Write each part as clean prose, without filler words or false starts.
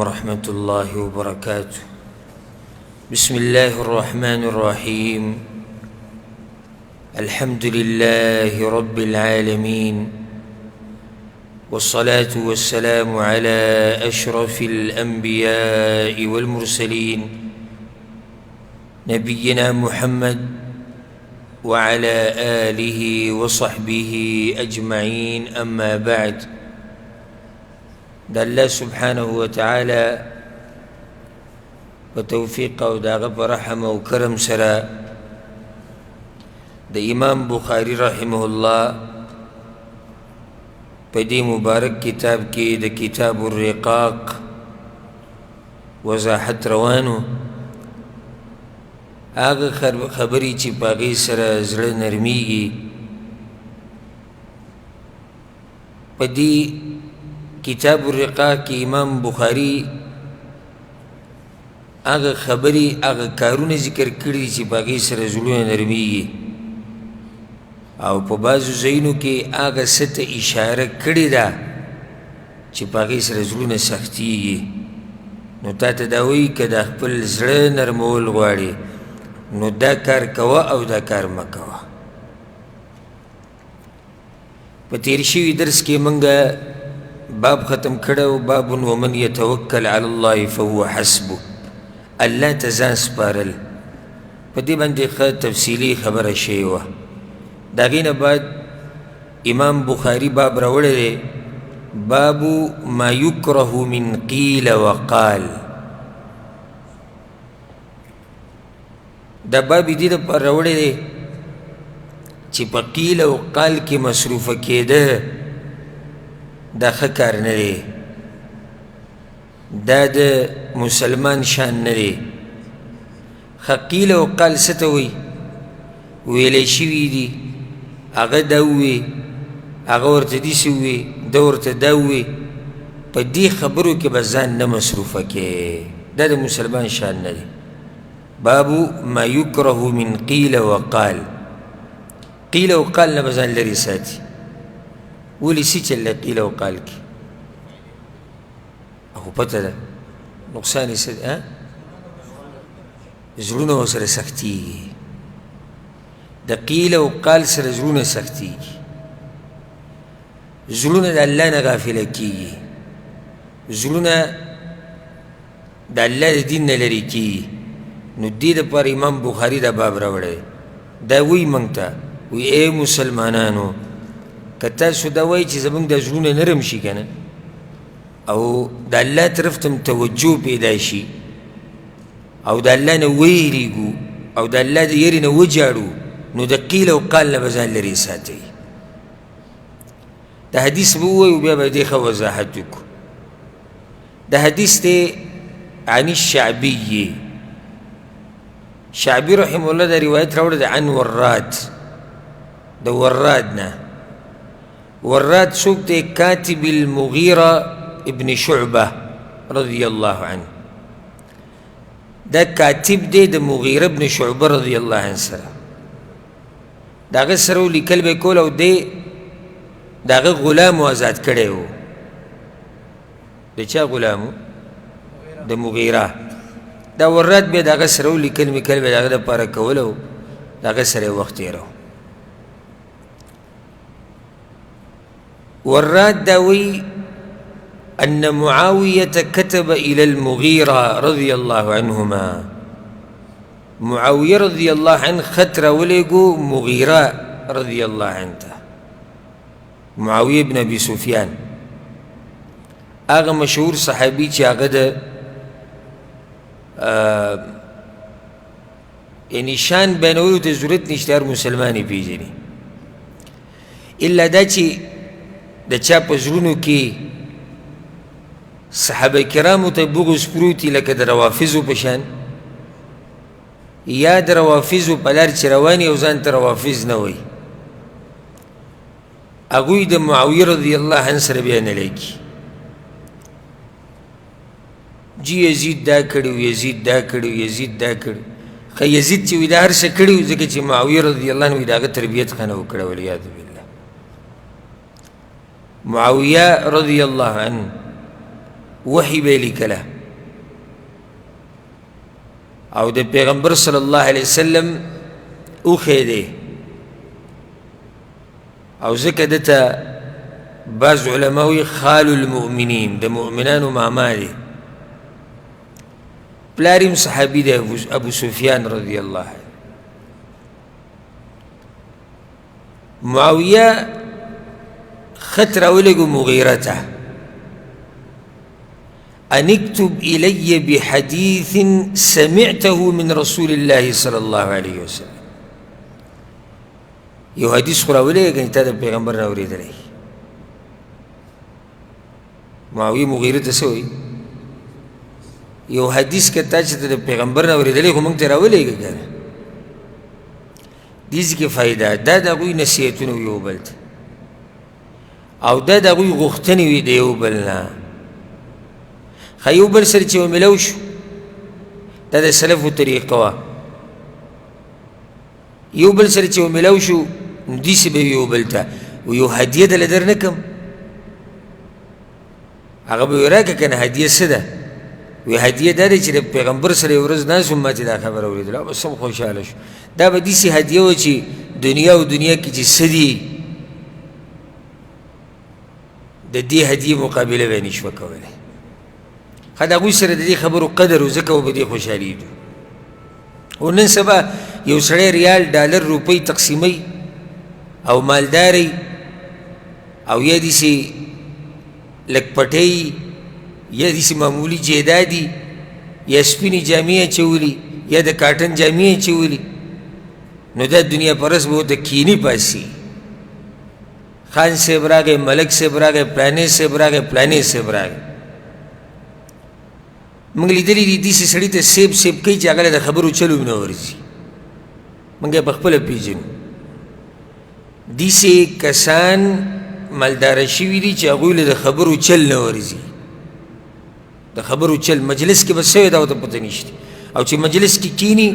ورحمة الله وبركاته. بسم الله الرحمن الرحيم. الحمد لله رب العالمين، والصلاة والسلام على أشرف الأنبياء والمرسلين نبينا محمد وعلى آله وصحبه أجمعين. أما بعد، دا الله سبحانه وتعالى وتوفيق او داغه برحم او کرم سره د امام بخاری رحمه الله په دې مبارک کتاب کې د کتاب الرقاق وضاحت روانو هغه خبرې چې په هغې سره زړه نرمیږي. په دې کتاب الرقاق کی امام بخاری هغه خبرې هغه کارونه ذکر کړي چې په هغې سره زړونه نرمیږي، او په بعضو ځایونو کې هغه څه ته اشاره کړې ده چې په هغې سره زړونه سختېږي. نو تا ته دا وایي که د خپل زړه نرمول غواړې نو دا کار کوه او دا کار مه کوه. په تیر شوي درس کې موږ باب ختم کړو، باب ومن يتوکل علی الله فهو حسبه، الله ته ځان سپارل. په دې باندې ښه تفصیلي خبره شوې وه. د هغې نه بعد امام بخاري باب راوړی دی، باب ما یکره من قیل وقال. دا باب دې دپاره راوړی دی چې په قیل او قال کې مصروفه کېده دا ښه کار نه دی، دا د مسلمان شان نه دی. ښه قیل او قال څه ته وایي؟ ویلی شوي دي، هغه دا ووی، هغه ورته داسې ووی، ده ورته دا ووی. په دې خبرو کې به ځان نه مصروفه کې، دا د مسلمان شان نه دی. باب ما یکره من قیل وقال، قیل او قال نه به ځان لرې ساتي. ولې څه چل قیل او قال کې خو پته ده نقصان یې څه دی؟ زړونه ورسره سختېږي، د قیل او قال سره زړونه سختېږي، زړونه د الله نه غافله کېږي، زړونه د الله د دین نه لرې کېږي. نو دې دپاره امام بخاري دا باب راوړی. دا وایي موږ ته، وایي ای مسلمانانو، که تاسو دا وایي چې زموږ د زړونه نرم شي که نه، او د الله طرف ته توجه پیدا شي، او د الله نه ویریږو، او د الله د یرې نه وجاړو، نو د قیل او قال نه به ځان لرې ساتئ. د حدیث به ووایو، بیا به دې ښه وضاحت وکړو. د حدیث دی عن الشعبي، شعبي رحمه الله دا روایت راوړی دی عن وراد، د وراد نه. وراد څوک دی؟ کاتب المغیره ابن شعبه رضی الله عنه. دا کاتب دی د مغیره ابن شعبه رضی الله عنه سره، د هغه سره لیکل به کول، او دی د هغه غلام آزاد کړی و. د چا غلام و؟ د مغیره. دا وراد بیا د هغه سره لیکل میکل به د هغه دپاره کول، او د هغه سره یې وخت تېره. وراد دا وی أن معاوية كتب إلى المغيرة رضي الله عنهما، معاوية رضي الله عنه خط راولېږو مغيرة رضي الله عنه، معاوية بن أبي سفيان، هغه مشهور صحابي چې هغه د یعنی شان بیانولو ته ضرورت نشته، هر مسلمان یې پېژني، الا دا چې د چا په زړونو کې صحابه کرامو ته بغض پروت وي، لکه د روافظو په شان، یا د روافظو په لار چې روان یي او ځان ته روافظ نه وایي، هغوی د معاویه رضی الله عنه سره بیا نه لیکي. جی یزید دا کړي و، یزید دا کړي و، یزید دا کړي. ښه یزید چې وي دا هر څه کړي و، ځکه چې معاویه رضی الله عنه وي د هغه تربیت ښه نه و کړی، والعیاذ بالله. معاویه رضی الله عنه وحی به لیکله، او د پیغمبر صلی الله علیه وسلم اوخی دی او ځکه دته بعض علماوی خال المؤمنین د مؤمنانو ماما دی پلاریم صحابی دی ابو سفیان رضی الله عنه معاویه خط راولگو مغیره ته ان اكتب الي بحديث سمعته من رسول الله صلى الله عليه وسلم یو حدیث خو راولېږه چې تا د پیغمبر نه اورېدلی معاویه مغیره ته څه وایي یو حدیث که تا چې ته د پیغمبر نه اورېدلی خو موږ ته راولېږه که نه دې ځکې فایده دا د هغوی نصیحتونه وي یو بل ته او دا د هغوی غوښتنې وي د یو بل نه ښه یو بل سره چې وملو شو دا د سلفو طریقه وه یو بل سره چې وملو شو نو داسې به وي یو بل ته و یو هدیه دله در نه کړم هغه به وي راکړه که نه هدیه څه ده وی هدیه دا دی چې د پیغمبر سره یو ورځ ناست وم ما چې دا خبره اورېدله بس هم خوشحاله شو دا به داسې هدیه وه چې دنیا او دنیا کې چې څه دي د دې هدیې مقابله به یې نشوه کولی ښه د هغوی سره د دې خبرو قدر و ځکه و به دې خوشحالېږو او نن سبا یو سړی ریال ډالر روپۍ تقسیموي او مالداری او یا داسې لږ پټۍ یا داسې معمولي جیدادي یا سپینې جامې اچولي یا د کاټن جامې اچولي نو دا دنیا پرست به ورته کیني پاسي خان صاحب راغی ملک صاحب راغی پلانې صاحب راغی پلانې صاحب راغی موږ لیدلي دي داسې سړي ته سیب سیب کوي چې هغه له د خبرو چل هم نه ورځي موږ یې پخپله پېژنو داسې کسان مالداره شوي دي چې هغوی له د خبرو چل نه ورځي د خبرو چل مجلس کې به څه وي دا ورته پته نشته او چې مجلس کې کینی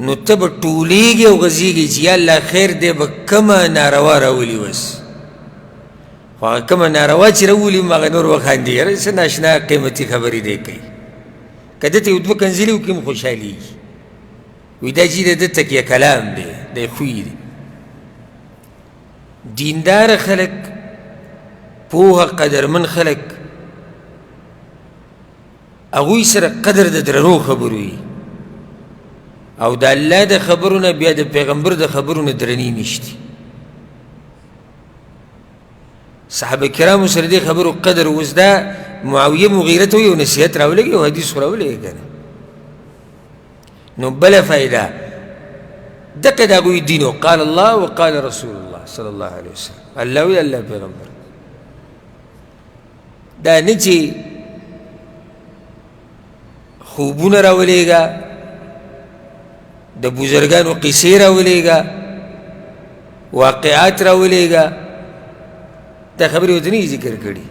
نو ته به ټولېږي او غځېږي چې یا الله خیر دی به کومه ناروا راولي بس خو هغه کومه ناروا چې راولي هغه نور وخاندي یاره څه ناشنا قیمتي خبرې دی کوي که ده ته یو دوه کنځلې وکړي هم خوشحالېږي وایي دا چې د ده تکیه کلام دی دی خوی دی دینداره خلک پوهه قدرمن خلک هغوی سره قدر د درنو خبرو وي او د الله د خبرو نه بیا د پیغمبر د خبرو نه درنې نشتي صحابه کرامو سره دې خبرو قدر اوس دا معاویه مغیره ته یو نصیحت راولېږي یو حدیث خو راولېږي که نه نو بله فایده دقه د هغوی دین قال الله وقال رسول الله صلی الله علیه وسلم الله وی الله پیغمبر دا نه چې خوبونه راولېږه د بزرګانو قصې راولېږه واقعات راولېږه دا خبرې ورته نه ذکر کړي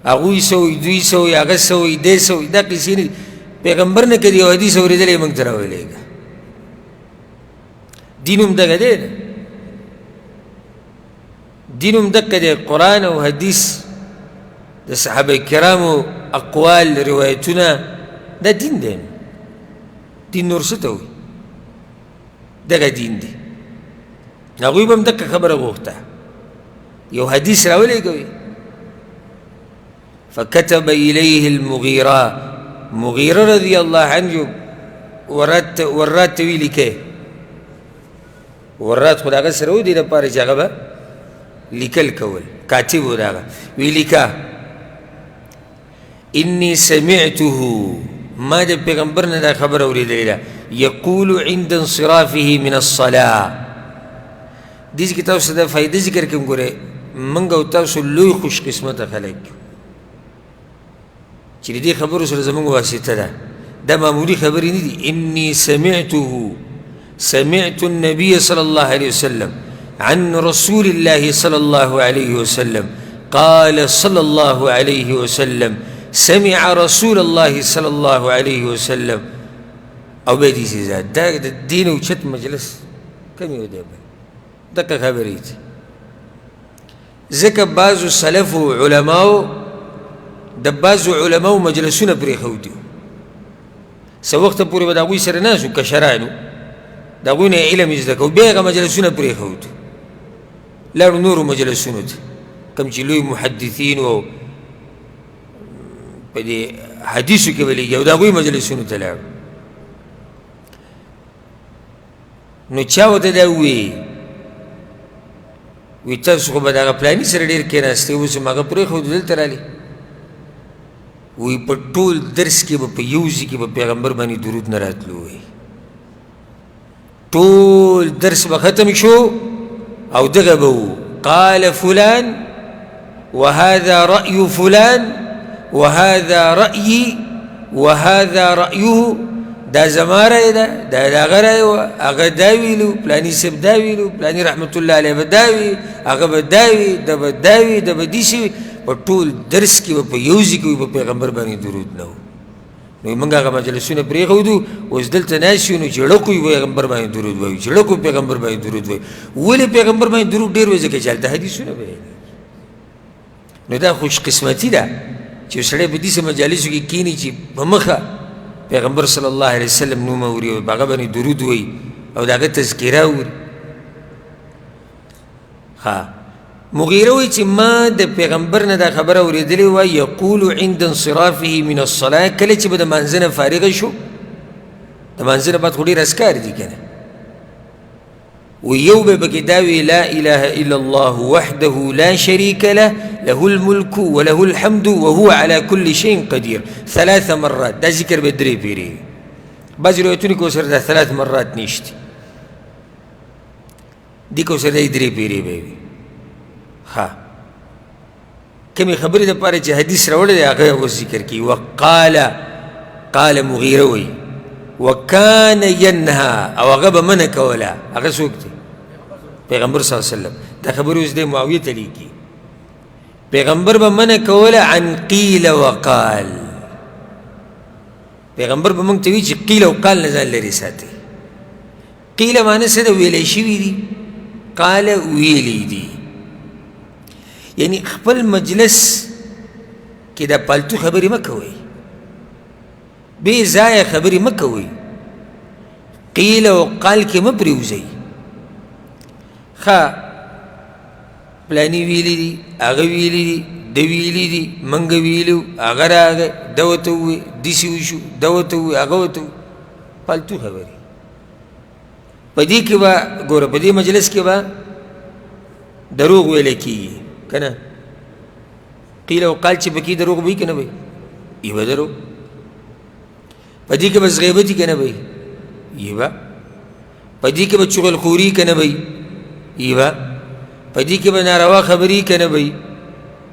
هغوی څه وایي دوی څه وایي هغه څه وایي دی څه وایي دا قصې نه پیغمبر نه که د یو حدیث اورېدلی موږ ته راولېږه دین هم دغه دی نه دین هم دقه دی قرآن او حدیث د صحابه کرامو اقوال روایتونه دا دین دی دین نور څه ته وایي دغه دین دی هغوی به هم دقه خبره غوښته یو حدیث راولېږه فكتب إليه المغيرة مغيرة رضي الله عنه ورات ویلي کې ورات خو د هغه سره و دې دپاره چې هغه به لیکل کول کاتب و د هغه ویلي که إني سمعته ما د پیغمبر نه دا خبره اورېدلې ده یقول عند انصرافه من الصلاة دې کې تاسو د فایدې ذکر کوم ګورئ موږ او تاسو لوی خوش قسمته خلک چې د دې خبرو سره زموږ واسطه ده دا معمولي خبرې نه دي إني سمعت النبي صلى الله عليه وسلم عن رسول الله صلى الله عليه وسلم قال صلى الله عليه وسلم سمع رسول الله صلى الله عليه وسلم او به دې ذات دا د دین او چت مجلس کم یو دی دغه خبرې دي ځکه بعضو سلفو علماو د بعضو علماو مجلسونه پرېښودي څه وخته پورې به د هغوی سره ناست وو کشرانو د هغوی نه علم یې زده کوو بیا یې هغه مجلسونه پرېښودو لاړو نورو مجلسونو ته کوم چې لوی محدثین او په دې حدیثو کې ولیږي او د هغوی مجلسونو ته لاړو نو چا ورته دا ووایي وی تاسو خو به د هغه پلاني سره ډېر کېناستئ اوس هم هغه پرېښودو دلته رالې وی په ټول درس کې به په یو ځای کې به پیغمبر باندې درود نه راتلو وی ټول درس به ختم شو او دغه به و قال فلان وهذا رأي فلان وهذا رأيي وهذا رأيه دا زما رأی ده دا د هغه رأی وه هغه دا ویلو پلاني صاحب دا ویلو پلاني رحمت الله علیه به دا وي هغه به دا وي ده به دا وي ده به داسې وي په ټول درس کې به په یو ځای کې به پیغمبر باندې درود نه و نو موږ هغه مجلسونه پرېښودو اوس دلته ناست یو نو چړک وي پیغمبر باندې درود وایو چړک وي پیغمبر باندې درود وایو ولې پیغمبر باندې درود ډېر وایي ځکه چې هلته حدیثونه بیانوي نو دا خوش قسمتي ده چې سړی په داسې مجالسو کې کښېني چې په مخه پیغمبر صلی الله علیه وسلم نوم اوري او په هغه باندې درود وایي او د هغه تذکره اوري مغیره وایي چې ما د پیغمبر نه دا خبره اورېدلې وه یقول عند انصرافه من الصلاه کله چې به د مانځه نه فارغه شو د مانځه نه بعد خو ډېر اذکار دي که نه ويو بكداوي لا إله إلا الله وحده لا شريك له له الملك وله الحمد وهو على كل شيء قدير 3 مرات دا ذكر بدري بيري بعض روايتوني كوسر دا 3 مرات نيشتي دي كوسر دا يدري بيري بيبي كمي خبري دا پاره چه حديث روڑه دا آغا ذكر كي قال مغيروي وكان ينهى او آغا بمنك ولا آغا سوكتي پیغمبر صلی اللہ علیہ وسلم دا خبر اوس دے معاویہ تلی کی پیغمبر با منع کولا عن قیل وقال پیغمبر با منگ توی چی قیل وقال نزان لری ساتی قیل معنی سے دا ویلی شوی دی قال ویلی دی یعنی خپل مجلس کی دا پالتو خبری مکوئی بے زای خبری مکوئی قیل وقال کی مپریوزی پلانی ویلی دی آغا ویلی دی دا ویلی دی منگ ویلو آغا را آغا دوتووی دیسی وشو دوتووی آغا وتووی پالتو خبری پا دی که با گورا پا دی مجلس که با دروغ ویلے کی کنا قیل و قال چی بکی دروغ بی کنا بی ای با دروغ پا دی که بس غیبتی کنا بی ای با پا دی که با چغل خوری کنا بی ایبا پا دی که با ناروا خبری کنه بی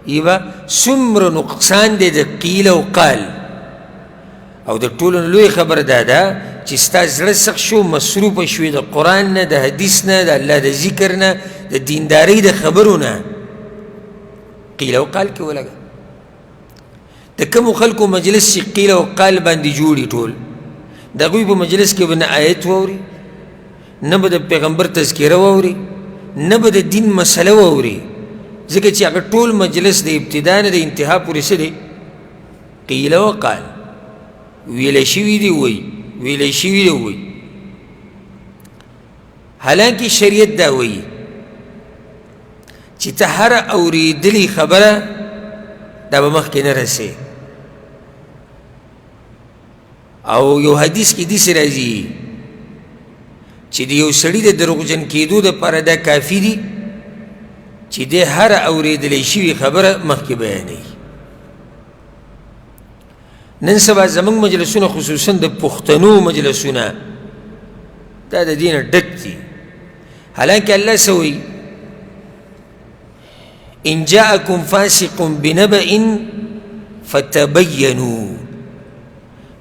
ایبا سمر نقصان دی دا قیل و قال او دا طولن لوی خبر دادا چی ستا زړه سخت شو مصروف شوی دا قرآن نه دا حدیث نه دا اللہ دا ذکر نه دا دینداری دا خبرو نه قیل و قال که ولگا دا کمو خلقو مجلس چی قیل و قال باندی جوڑی طول دا غوی با مجلس که بنا آیت ووری نبا دا پیغمبر تذکیره ووری نه به د دین مسله واوري ځکه چې هغه ټول مجلس د ابتدا نه د انتها پورې څه دی قیل وقال ویلی شوي دي وایي ویلی شوي دي وایي حالانکه شریعت دا وایي چې ته هره اورېدلې خبره دا به مخکې نه رسې او یو حدیث کې داسې راځي چې د یو سړي د دروغجن کېدو دپاره دا کافي دي چې دی هره اورېدلی شوي خبره مخکې بیانوي نن سبا زموږ مجلسونه خصوصا د پښتنو مجلسونه دا د دې نه ډک دي حالانکه الله څه وایي ان جاءکم فاسق بنبأ فتبینوا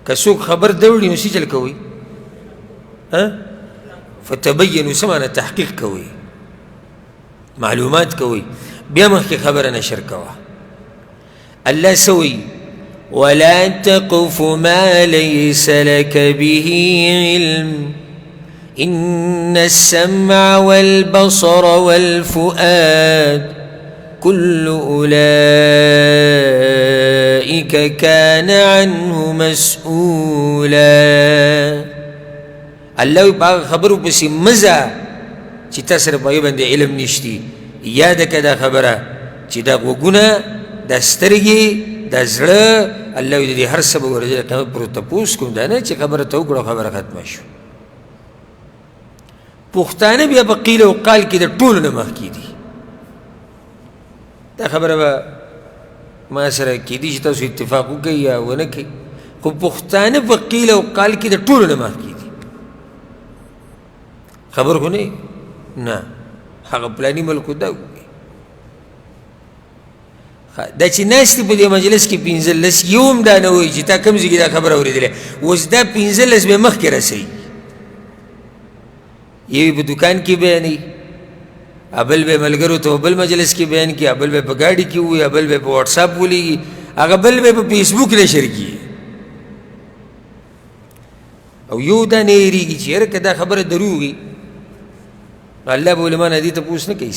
که څوک خبر دوړي نو څه چل کوئ فتبینوا سمانا تحقیق کوي معلومات کوي بیا مخکې خبره نشر کوه الله سوي ولا تقف ما ليس لك به علم إن السمع والبصر والفؤاد كل أولئك كان عنه مسؤولا. الله وی پاک خبرو پسی مزا چی تا سر پاگی بند علم نشتی، یاد که دا خبره چی دا غوگونه دا سترگی دا زړه الله وی دی هر سبا ورجه قیمت پر تپوس کم دا نه چی خبره تو کڑو خبره ختم شو. پختانه بیا پا قیل و قال کی دا طول نمخ کی دی دا خبره با ما سره کی دی چی تاسو اتفاقو کئی یا ونکی خو پختانه پا قیل و قال کی دا طول نمخ کی دی خبر خو نه نه هغه پلانی ملکو دا دا چې ناستی په دې مجلس کې 15 یوم دا نه وایي چې تا کوم ځای کې دا خبره اورېدلې اوس دا 15 به مخکې رسوي یوی په دوکان کې بیانوي ابل به ملګرو ته بل مجلس کې بیان کړي ابل به په ګاډي کې وي ابل به په واتساپ ولېږي هغه بل به په فیسبوک نشر کړي او یو دا نه هېرېږي چې یاره که دا خبره دروغ وي الله به علما نه دې تپوس نه کوي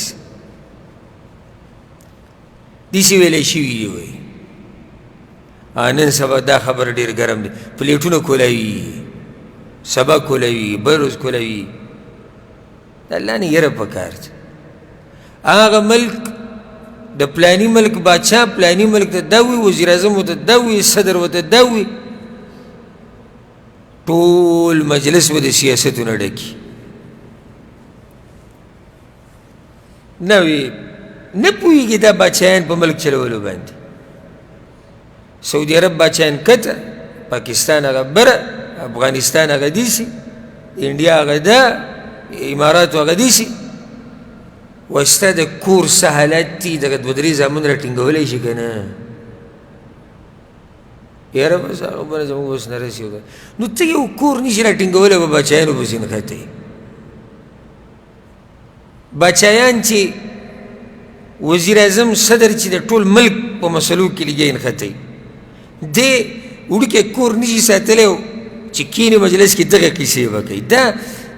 داسې ویلی شوي دي وایي نن سبا دا خبر ډېر ګرم دی پلیټونه کولوي سبا کولوي بل روز کولوي د الله نه یره پکار ده هغه ملک د پلاني ملک بادشاه پلاني ملک ته دا وي وزیر اعظم ورته دا وي صدر ورته دا وي ټول مجلس به د سیاستونه ډکي نه وي نه پوهېږي دا بادشاهیان په ملک چلولو باندې سعودي عرب بادشاهیان کته پاکستان هغه بره افغانستان هغه دیسي انډیا هغه ده اماراتو هغه دیسي و ستا د کور څه حالت دي دغه دوه درې زامن را ټینګولی شي که نه یاره بس هغه بله زموږ اوس نه رسي نو ته یو کور نشي را ټینګولی به بادشاهیانو پسې نښتی بادشاهیان چې وزیر اعظم صدر چې د ټول ملک په مسلو کې لګیا نښتی دی وړوکی کور نشي ساتلی چې کینې مجلس کې دغه کیسې به کوي دا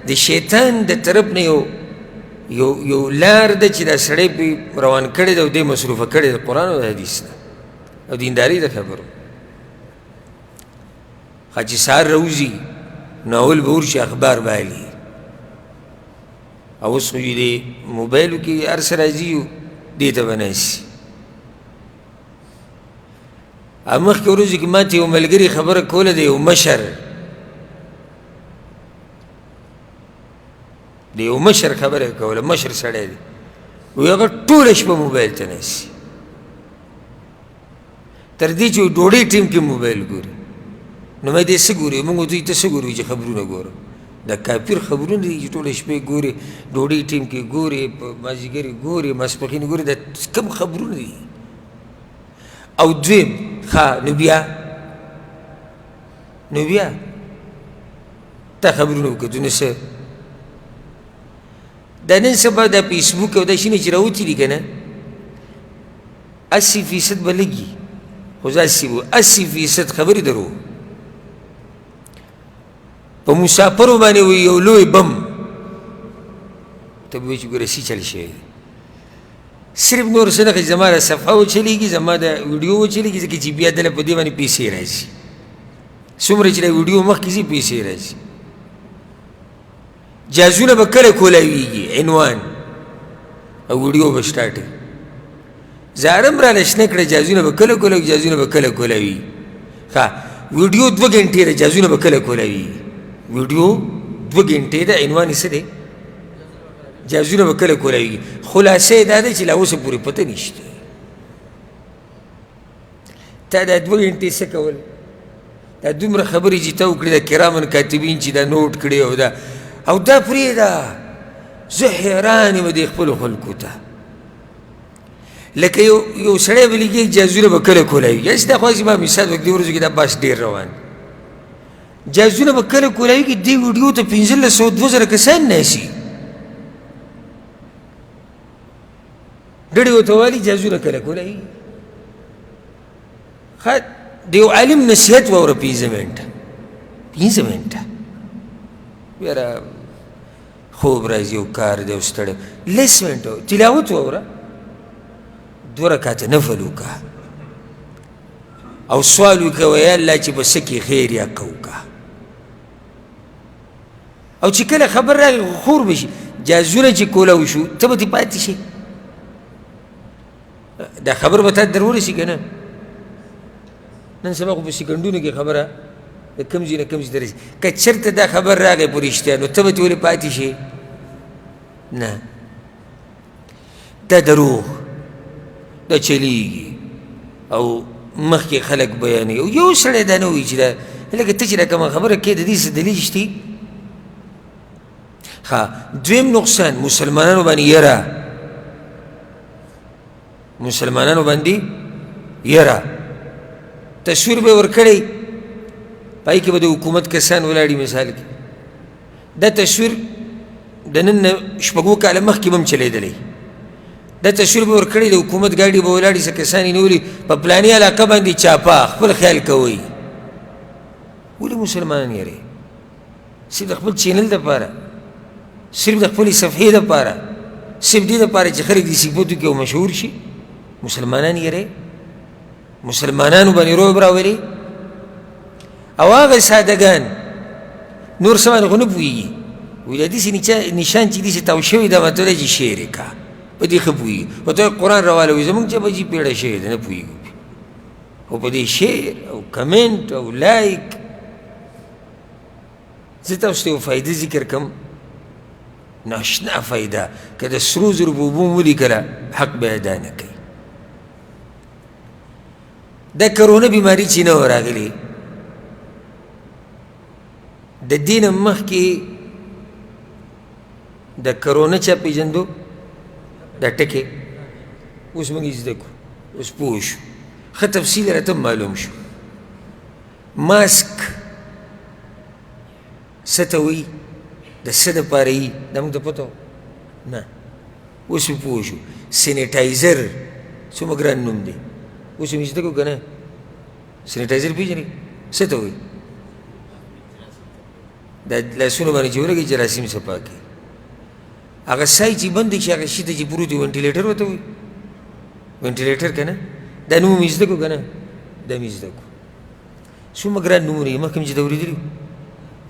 د شیطان د طرف نه یو لار ده چې دا سړی پې روان کړی ده او دی مصروفه کړی د قرآن او د حدیث نه او دینداري د خبرو چې سهار راوځي نو اول به ورشي اخبار بالي او اوس خو یې د موبایلو کې هر څه راځي دې ته به ناسي مخکې ورځو کې ما ته یو ملګري خبره کوله د یو مشر د یو مشر خبره کوله مشر سړی دی وایي هغه ټوله شپه موبایل ته ناسي تر دې چې ډوډۍ ټیم کې موبایل ګوري نو ما دې څه ګوري موږ دوی ته څه ګورو چې خبرونه ګورو د کافر خبرونه دي چې ټوله شپې ګوري ډوډۍ ټیم کې ګوري مازدیګر ګوري ماسپښین ګوري دا کوم خبرونه دي او دویم نو بیا تا خبرونه وکړو نو څه دا نن سبا دا فیسبوک او دا شینې چې راوتي دي که نه 80% به لږي خو زه 80% خبرې درو په مسافرو باندې وي یو لوی بم ته به وایي چې ګوره څه چل شوی صرف نور څه نه ښه زما د صفحه وچلېږي زما د ویډیو وچلېږي ځکه چې بیا دله په دې باندې پیسې راځي څومره چې د ویډیو مخکې ځي پیسې راځي جازونه به کله کولاویږي عنوان او ویډیو به سټارټ زارم راله شنه کړه جازونه به کله کولاوي جازونه به کله کولاوي ویډیو 2 غنټې ده جازونه به کله کولاوي ویډیو 2 غنټې ده عنوان یې څه دی جازونه به کله کولاوي خلاصه یې دا دی چې لا اوسه پورې پته نشته تا دا 2 غنټې څه کول دا دومره خبرې چې تا وکړې د کرامن کاتبین چې دا نوټ کړې او دا پرېږده زه حیران یم دې خپلو خلکو ته لکه یو سړی به لیکي جازونه به کله کولاوي یاسې دا خو زما مثال وکړي ورځو کې دا بحث ډېر روان جازونه به کله کولاوي کې دې ویډیو ته 1500 کسان ناسي ډېرې ورته والي جازونه کله کولاوي د یو عالم نصیحت واوره 15 منټه یاره خوب راځي او کار دی او ستړی 10 منټه تلاوت واوره 2 رکعته نفل وکړه او سوال وکړه ویا الله چې په څه کې خیر یا که وکړه او چې کله خبر راغی خور به شي جازونه چې کولی شو ته به ترې پاتې شي دا خبر به تا در ورسي که نه نن سبا خو په سکندونو کې خبره د کوم ځای نه کوم ځای ته رسي که چېرته دا خبر راغی په رښتیا نو ته به ترې ولې پاتې شي نه دا دروغ دا چلیږي او مخکې خلک بیانوي او یو سړی دا نه وایي چې دا لکه ته چې دا کومه خبره کوې د دې څه دلیل شته دویم نقصان مسلمانانو باندې یره مسلمانانو باندې یره تصویر به ورکړی پای کې به د حکومت کسان ولاړي مثال کې دا تصویر د نن نه 2 کاله مخکې به هم چلېدلی دا تصویر به ورکړی د حکومت ګاډي به ولاړي څه کسان یې نیولي په پلاني علاقه باندې چاپه خپل خیال کوئ ولې مسلمانان یری صرف د خپل چینل دپاره صرف د خپلې صفحې دپاره صرف دې دپاره چې خلک دې صفتو کې او مشهور شي مسلمانان یری مسلمانانو باندې رعب راولي او هغه سادهګان نور څه باندې خو نه پوهېږي وایي د داسې نشان چې داسې تاو شوي دا مطلب دی چې شعر یې کا په دې ښه پوهېږي په ته قرآن راواله وایي زمونږ جبه جي پیړه شوې ده نه پوهېږو خو په دې شعر او کمنټ او لایک زه تاسو ته یو فایده ذکر کړم ناشنا فایده که د سرو زرو په اوبو م ولیکله حق به ادا نه کوي دا کرونا بیماري چې نه وه راغلې د دې نه مخکې د کرونا چا پېژندو دا ټکې اوس موږ یې زده کړو اوس پوه شو ښه تفصیل راته معلوم شو ماسک څه ته وایي د څه دپاره یي دا موږ ته پته و نه اوس مې پوه شو سینیټایزر څومره ګران نوم دی اوس مې زده کړو که نه سینیټایزر پېژنې څه ته وایي دا لاسونو باندې چې ولګوي جراثیم صفا کوي هغه سای چې بند شي هغه شي ته چې پروت وي وینټیلیټر ورته وایي وینټیلیټر که نه دا نوم مې زده کړو که نه دا مې زده کړو څومره ګران نومونه یې مخکې مې چې د اورېدلي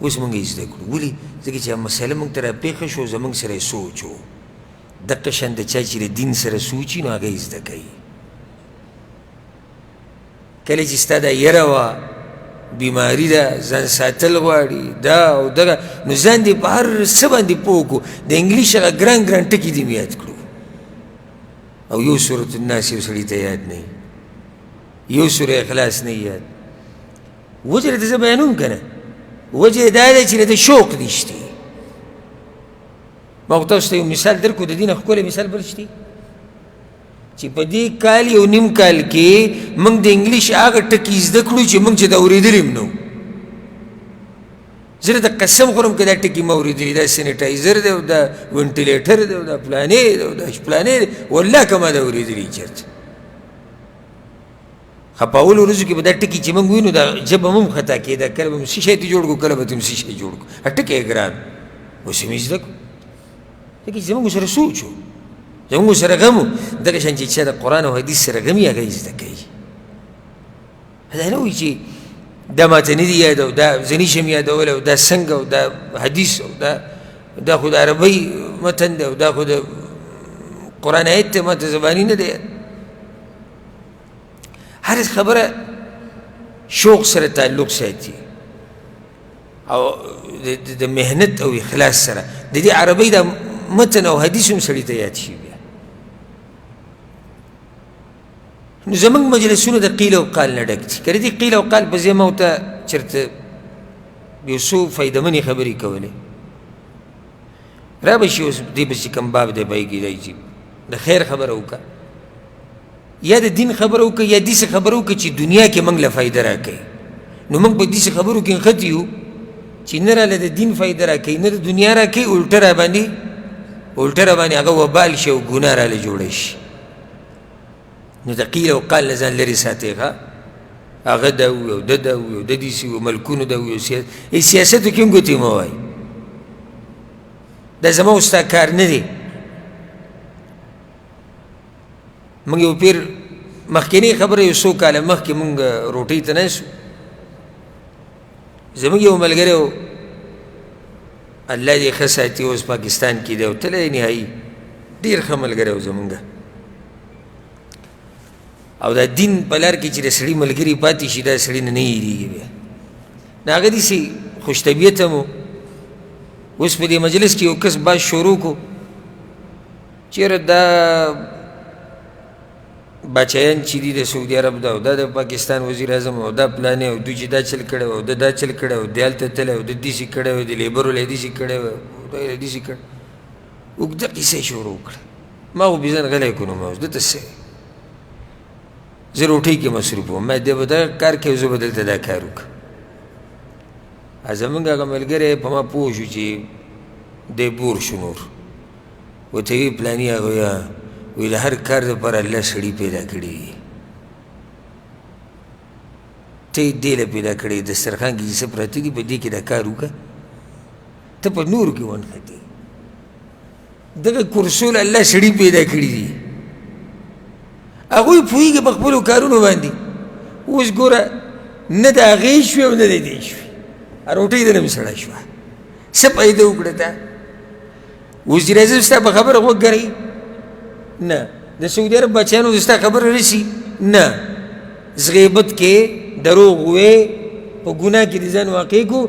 اوس موږ یې زده کړو ولې ځکه چې مسله موږ ته راپېښه شو زموږ سره یې سوچ و دقه شان د چا چې د دین سره سوچ وي نو هغه یې زده کوي کله چې ستا دا یره وه بیماري ده ځان ساتل غواړي دا او دغه نو ځان دې په هر څه باندې پوه کړو د انګلیش هغه ګران ګران ټکي دې مې یاد کړو او یو سورة الناس یو سړي ته یاد نه یو سوره اخلاص نه یاد وجه درته زه بیانوم که نه وجه دا ده چې د شوق نشته ما خو تاسو ته یو مثال درکړو د دې نه ښکلی مثال بل شته چې په دې کال یو نیم کال کې موږ د انګلیش هغه ټکي زده کړو چې موږ چې دا اورېدلي هم نه وو زه د قسم خورم که دا ټکي ما اورېدلي دا سینیټایزر دی او دا وینټیلیټر دی او دا فلانې دی او دا فلانې دی والله که ما دا اورېدلي چېرته خو په اولو ورځو کې به دا ټکي چې موږ وینو دا ژبه هم خطا کېده کله به م څه شی ته جوړ کړو کله به ته م څه شی جوړ کړو ټکی یې ګران اوس یې مې زده کړو ځکه چې زموږ سره سوچ و زموږ سره غم و دغه شان چې چا د قرآن او حدیث سره غم یې هغه یې زده کوي دا نه وایي چې دا ماته نه دي یاد او دا زه نشم یادولی او دا څنګه او دا حدیث او دا خو د عربۍ متن دی او دا خو د قرآن آیت دی ماته زباني نه دی هر خبره شوق سره تعلق ساتي او د مهنت او اخلاص سره د دې عربۍ دا متن او حدیث هم سړي ته یاد شي بیا نو زموږ مجلسونه د قیل او قال نه ډک دي که د دې قیل او قال په ځای ما ورته چېرته یو څو فایدهمنې خبرې کولې را به شي اوس دې پسې کوم باب دی به یې کېدای شي د خیر خبره وکړه یا د دین خبره وکړه یا داسې خبره وکړه چې دنیا کې موږ له فایده راکوي نو موږ په داسې خبرو کې نښتي یو چې نه راله د دین فایده راکوي نه د دنیا راکوي الټه راباندې هغه وبال شي او ګناه راله جوړه شي نو د قیل او قال نه ځان لرې ساتئ ښه هغه دا وي او ده دا وي او د داسې وي ملکونو دا وي سیاستو کې هم ګوتې مه وایي دا زما او ستا کار نه دی موږ یو پیر مخکینی خبره یو څو کاله مخکې موږ روټۍ ته ناست وو زموږ یو ملګری و الله دې ښه ساتي اوس پاکستان کې دی او تللی نهایي ډېر ښه ملګری و زمونږ او دا دین په لار کې چې د سړي ملګري پاتې شي دا سړي نه هېرېږي بیا نو هغه داسې خوش طبیعته مو اوس په دې مجلس کې یو کس باز شروع کو چېرې دا باچایان چې دي د سعودي عرب دا او دا د پاکستان وزیر اعظم او دا پلانې او دوی چې دا چل کړی او د دا چل کړی او دی هلته تللی او د داسې کړی او د لیبرو له داسې کړی او دا یې داسې کړی اوږده قصه یې شروع کړه ما خو بېځان غلی کړو ما اوس دته څه زه روټۍ کې مصروف وم ما دی به دغه کار کوي زه به دلته دا کار وکړم زمونږ هغه ملګری په ما پوه شو چې دی بور شو نور ورته وی پلاني هغوی وی د هر کار دپاره الله سړي پیدا کړي دي ته یې دې له پیدا کړی دسترخوان کې چې څه پراته دي په دې کې دا کار وکړه ته په نورو کې ونښتې دغه کرسو له الله سړي پیدا کړي دي هغوی پوهېږي په خپلو کارونو باندې اوس ګوره نه د هغې شوې او نه د دې شوې روټۍ د نه مې سړه شوه څه پیدا وکړه تا وزیر اعظم ستا په خبره غوږ ګرئ نه د سعودي عرب بچیانو د ستا خبره رسي نه غیبت کې دروغ وې په ګناه کې د ځان واقع کړو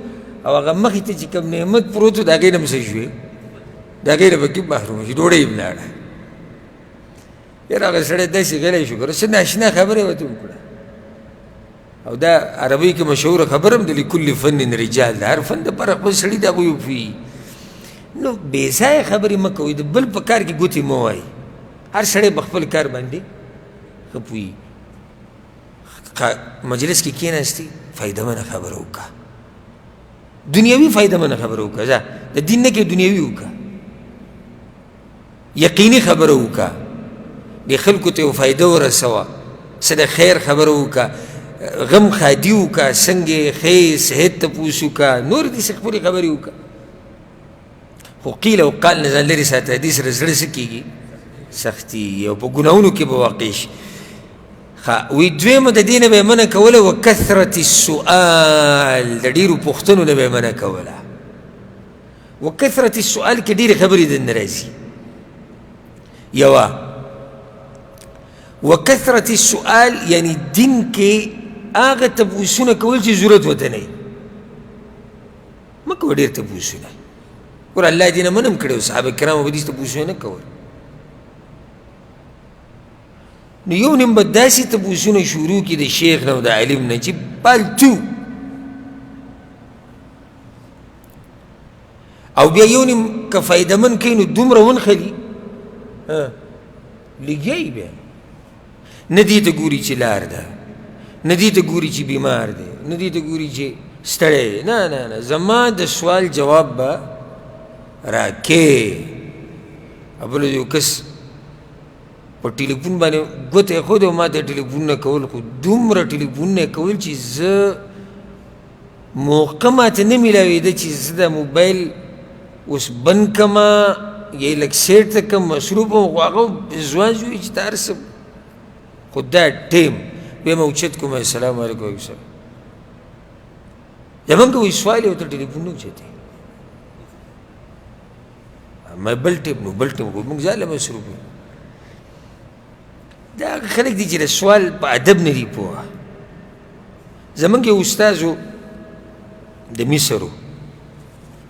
او هغه مخې ته چې کوم نعمت پروت و د هغې نه م څه شوې د هغې نه پکې محرومه شي ډوډۍ یې ولاړه یاره هغه سړی داسې غلی شو ګوره څه ناشنا خبره یې ورته وکړه او دا عربۍ کې مشهوره خبره هم د لکل فن رجال د هر فن دپاره خپل سړي د هغوی وپوهي نو بېځایه خبرې مه کوئ د بل په کار کې ګوتې مه وایئ هر سړی په خپل کار باندې ښه پوهېږي مجلس کې کېناستې فایدهمنه خبره وکړه دنیوي فایدهمنه خبره وکړه ځه د دین نه کې دنیوي وکړه یقیني خبره وکړه دې خلکو ته یو فایده ورسوه څه د خیر خبره وکړه غم خادي وکړه څنګه ښې صحت تپوس وکړه نور داسې خپلې خبرې وکړه خو قیل او قال نه ځان لرې ساته دې سره زړه څه کېږي سختي او په ګناهونو کې به واقع شي وی دویمه د دې نه به یې منع کوله وکثرت السؤال د ډېرو پوښتنو نه به یې منع کوله وکثرت السؤال کې ډېرې خبرې دننه راځي یوه وکثرت السؤال یعنی دین کې هغه تپوسونه کول چې ضرورت ورته نه وي مه کوه ډېر تپوسونه ګوره الله دې نه منم کړی و صحابه کرامو به داسې تپوسونه نه کول نو یو نیم به داسې تپوسونه شروع کړي د شیخ نه او د عالم نه چې پالتو او بیا یو نیم که فایدهمن کوي نو دومره ونښلي لګیایي بیا نه دې ته ګوري چې لار ده نه دې ته ګوري چې بیمار دی نه دې ته ګوري چې ستړی دی نه نه نه زما د سوال جواب به راکې بل یو کس په ټلیفون باندې ګوته یې ښودی او ما ته یې ټلیفونونه کول خو دومره ټلیفونونه یې کول چې زه موقع ماته نه میلاوېده چې زه د موبایل اوس بند کړمه یا یې لږ سیټ ته کړم مصروف یم خو هغه ځوان زوی چې ته هر څه خو دا ټیم بیا مې اوچت کوم السلام علیکم وعلیکم السلام زمونږ وایي سوال یې ورته ټلیفون نه اوچتې ما بل ټیم نو بل ټیم خو موږ ځاله مصروف یو دا هغه خلک دي چې د سوال په ادب نه دي پوهه زمونږ یو استاذ و د مصر و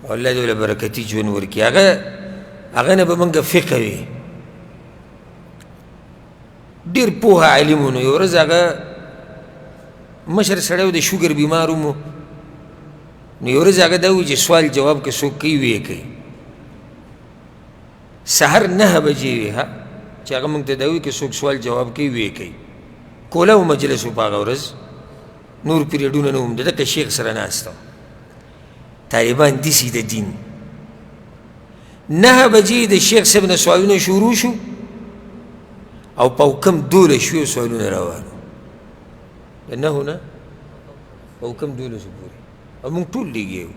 او الله دې له برکتي ژوند ورکړي هغه نه به موږ فقه وي ډېر پوهه عالم و نو یو ورځ هغه مشر سړی و د شوګر بیمار ومو نو یو ورځ هغه دا وایي چې سوال جواب که څوک کوي ویې کوي سهر 9 بجې وي ها چې هغه موږ ته دا وایي که څوک سوال جواب کوي ویې کوي کوله و مجلس و په هغه ورځ نور پیریډونه نه وم د دغه شیخ سره ناسته طالبان داسې د دین 9 بجې د شیخ صاحب نه سوالونه شروع شو او په کم 12 شوي سوالونه روان وو د 9 نه په کم 12 پورې او موږ ټول لګیا وو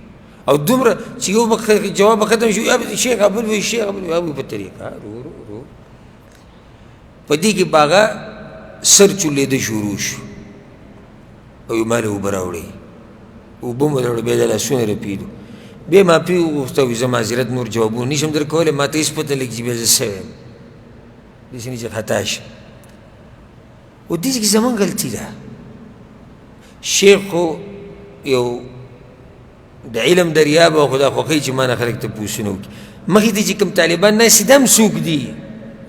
او دومره چې یو جواب ختم شو شیخ ابل وایي شیخ ابل وایي په طریقه رو په دې کې باغه سر چولېده شروع شو او یې ماله اوبه راوړې اوبه مو راوړې بیا د لاسونه رپېدو بیا ما پې وغوښته وي زه معذرت نور جوابونه نشم در کولی ما ته هېڅ پته نه لګي چې بیا زه څه یم داسې نه چې خطا شم و دې کې زمونږ غلطي ده شیخ خو یو د علم دریاب او خو دا خوښوي چې ما نه خلک تپوسونه وکړي مخې ته چې کوم طالبان ناست دا هم څوک دي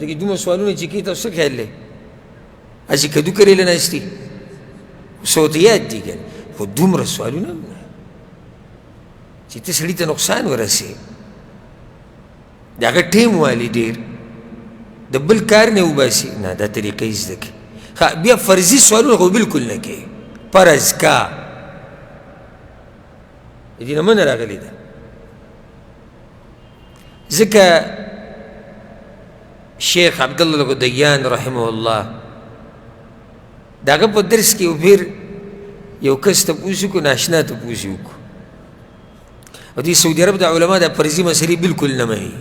دغې دومره سوالونه چې کوي تاسو څه خیال دی هسې کدو کریله ناست دي صوتیات دي که خو دومره سوالونه هم نه چې ته سړي ته نقصان ورسې د هغه ټیم والي ډېر د بل کار نه وباسي نه دا طریقه یې زده کړي بیا فرضي سوالونه خو بلکل نه کوي فرض کا د دې نه منه راغلې ده ځکه شیخ عبدالله الغدیان رحمه الله د هغه په درس کې یو بیر یو کس تپوس وکړو ناشنا تپوس یې وکړو او دې سعودي عرب د علما د فرضي مسلې بلکل نه مني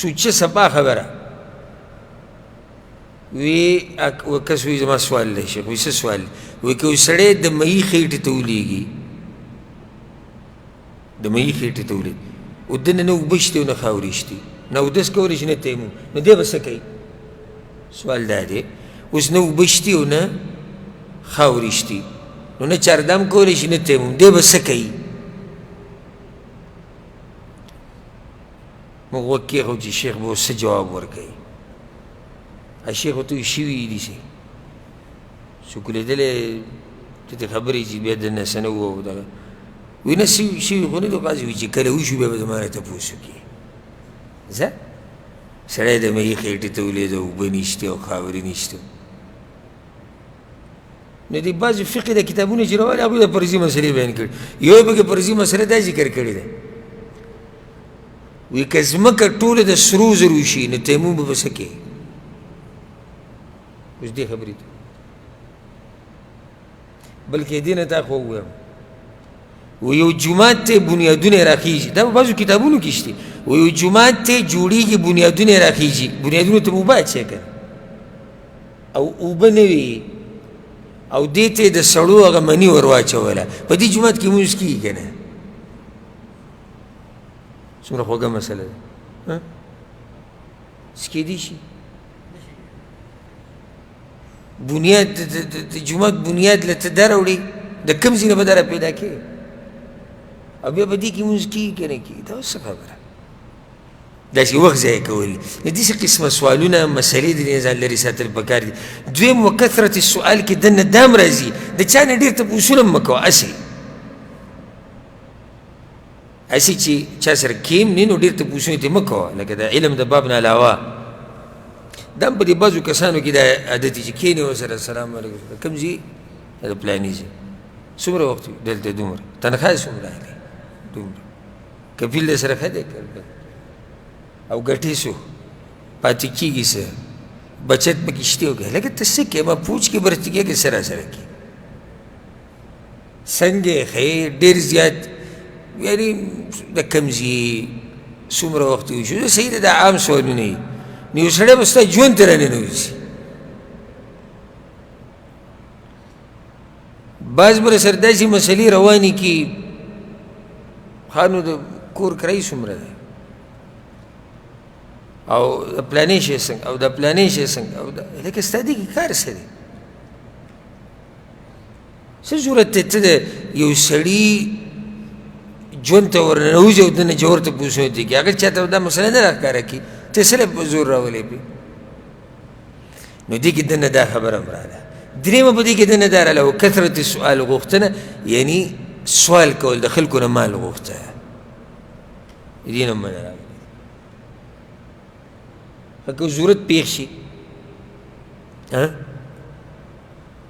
سوچه صفا خبره وی کس وی زما سوال دی شیخ وی څه سوال وی که یو سړی د مهي خېټې ته ولېږي د مهي خېټې ته ولېږي او دنه نه اوبه شتې او نه خاورې شتې نه اودس کولی شي نه تیمم نو دی به څه کوي سوال دا دی اوس نه اوبه شتې او نه خاورې شتې نو نه چاردام کولی شي نه تیمم دی به څه کوي موږ غوږ کېښود چې شیخ به اوس څه جواب ورکوي شیخ ورته وایي شوي دي سي څوک لیدلی ته خبرې چې بیا دنه څه نه وو دغه وی نه شوي خو نه دي قاضي وي چې کله وشو بیا به زما نه تپوس وکړي ځه سړی د مهي خېټې ته ولېده اوبه نشته او خاورې نشته نو دې بعضې فقې د کتابونه چې راوالي هغوی د فرضي مسلې بیان کړي یو یې پکې فرضي مسله دا ذکر کړې ده وی که ځمکه ټوله د سرو زرو شي نو تیمم به څه کوي اوس دې خبرې ته بلکې دې نه تا خو ووایم و یو جومات ته بنیادونه یې راخېږي دا په بعضو کتابونو کې شته و یو جومات ته جوړېږي بنیادونه یې راخېږي بنیادونو ته به اوبه اچوې که او اوبه نه وي او دې ته د سړو هغه مني ور واچوله په دې جومات کې لمونځ کېږي که نه څومره خوږه مسله ده څه کېدی شي بنیاد د جومات بنیاد له ته دا راوړي د کوم ځای نه به دا را پیدا کړې او بیا به دې کې لمونځ کېږي که نه کېږي دا اوس څه خبره داسې وخت ضایع کول د داسې قسمه سوالونه مسلې د دې ځان لرې ساتل پکار دي دویم و کثرت السؤال کې دننه دام راځي د چا نه ډېر تپوسونه مه کوه هسې هسې چې چا سره کیم نه نو ډېر تپوسونه ترې مه کوه لکه د علم د باب نه علاوه دا هم په دې بعضو کسانو کې دا عادت چې کښېنې ورسره السلام علیکم کوم ځای د پلاني ځای څومره وخت وي دلته دومره تنخوا یې څومره اخلي دومره کفیل در سره ښه دی او ګټې شو پاتې کېږي څه بچت پکې شته وکړه لکه ته څه کوې ما پوچ کې برتې کېږي سره سره کې څنګه یې ښې ډېر زیات یعنې د کوم ځای څومره وخت وشو صحیح ده دا عام سوالونه وي نو یو سړی به ستا ژوند ته راننوځي بعض به سره داسې مسلې روانې کي ښه نو د کور کرایي څومره دی او د پلانې شی څنګه او د پلانې شی څنګه او لکه ستا دې کې کار څه دی څه ضرورت دی ته د یو سړي ژوند ته ورننوځي او دنه جوړ ته پوښتنه دي کړي هغه چاته دا مسله نه راښکاره کړي ته څه په زور راولې پې نو دې کې دنه دا خبره هم راغله درېیمه په دې کې دنه دا راغله و کثرت سؤال غوښتنه یعنې سوال کول د خلکو نه مال غوښته دې نه منه راغله که ضرورت پیښ شي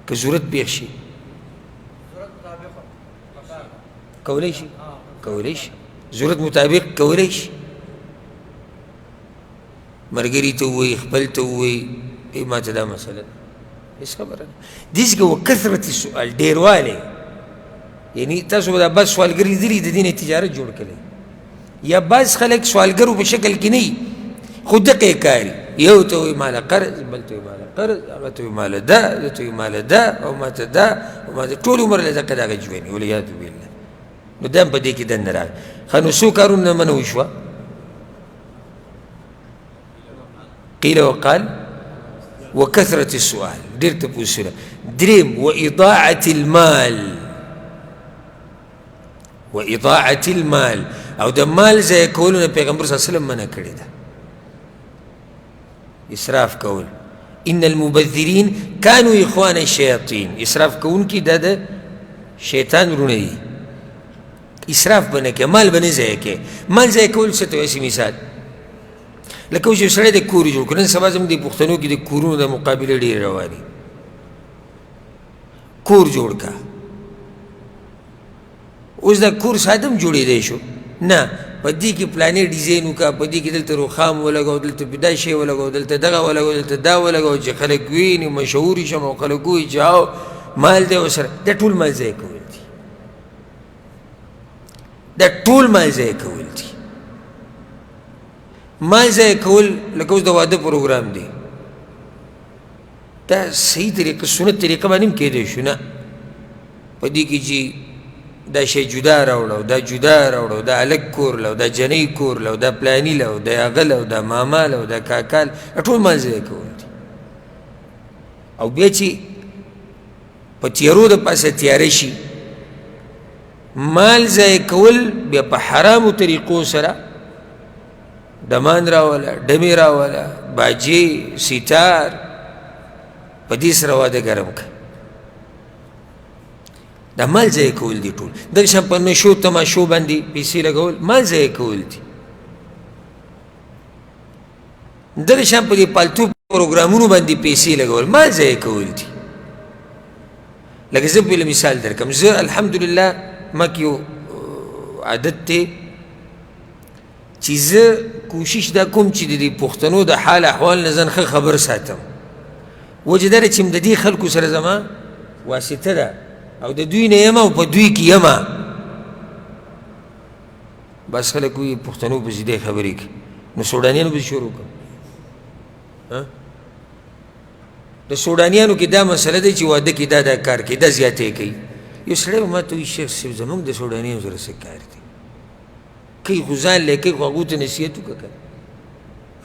که ضرورت پیښ شي کولی شي کولی شي ضرورت مطابق کولی شي ملګري ته ووایي خپل ته ووایي ما ته دا مسله ده هېڅ خبره نه داسې که وکثرت سؤال ډېروالی یعنې تاسو به دا بعض سوالګر لیدلي د دې نه تجارت جوړ کړی یا بعض خلک سوالګرو په شکل کې نه وي خو دقه یې کاري یو ته وایي ماله قرض، بل ته وایي ماله قرض، هغه ته وایي ماله دا، ده ته وایي ماله دا، او ما ته دا، او ما ته ټول عمر له دغه دغه ژوند وي، والعیاذ بالله. نو دا هم په دې کې دننه راغی. ښه نو څو کارونه منع وشوه؟ قیل وقال وکثرة السؤال، ډېر تپوسونه. دریم واضاعة المال، واضاعة المال، او د مال ضایع کولو نه پیغمبر صلی الله علیه وسلم منع کړې ده. اسراف کول. ان المبذرین کانوا اخوان الشیاطین، اسراف کوونکي دا د شیطان ورونه دي. اسراف به نه کوې، مال به نه ضایع کوې. مال ضایع کول څه ته وایي؟ مثال لکه اوس یو سړی د کور جوړ کړي. نن سبا زموږ د پښتنو کې د کورونو د مقابلې ډېرې روانې. کور جوړ کا، اوس دا کور ساده هم جوړېدی شو، نه په دې کې پلانې ډیزاین وکړه، په دې کې دلته رخام ولګوه، دلته دا شی ولګوه، دلته دغه ولګوه، دلته دا ولګوه، چې خلک ویني مشهور شم او خلک ووایي چې او مال دی ورسره. دا ټول مال ضایع کول دي، دا ټول مال ضایع کول دي. مال ضایع کول لکه اوس د واده پروګرام دی، دا صحیح طریقه سنت طریقه باندې هم کېدی شو. نه په دې کې چې دا شی جدا راوړه، دا جدا راوړه، دا هلک کور له، دا جنۍ کور له، دا پلاني له، دا هغه له، دا ماما له، دا کاکا له، ټول مال ضایع کول دي. او بیا چې په تیارو د پاسه تیاره شي، مال ضایع کول بیا په حرامو طریقو سره دمان راوله، ډمې راوله، باجې، ستار، په دې سره واده ګرم که. دا مال ضایع کول دي ټول. دغه شان په نشو تماشو باندې پیسې لګول مال ضایع کول دي. دغه شان په دې پالتو پروګرامونو باندې پیسې لګول مال ضایع کول دي. لکه زه بل مثال درکړم. زه الحمدلله ما کې یو عادت دی چې زه کوشش دا کوم چې د دې پښتنو د حال احوال نه ځان ښه خبر ساتم. وجه دا چې د دې خلکو سره زما واسطه ده او د دوی نه یم او په دوی کې یم. بس خلک وایي پښتنو پسې دې خبرې کوي، نو سوډانیانو پسې شروع کړه. د سوډانیانو کې دا مسله ده چې واده کې دا کار کوي، دا زیاتې کوي. یو سړی به ما ته وایي شیخ صاحب زموږ د سوډانیانو سره څه کار دی؟ کوي خو ځان لی کوي، خو هغو ته نصیحت وکړه که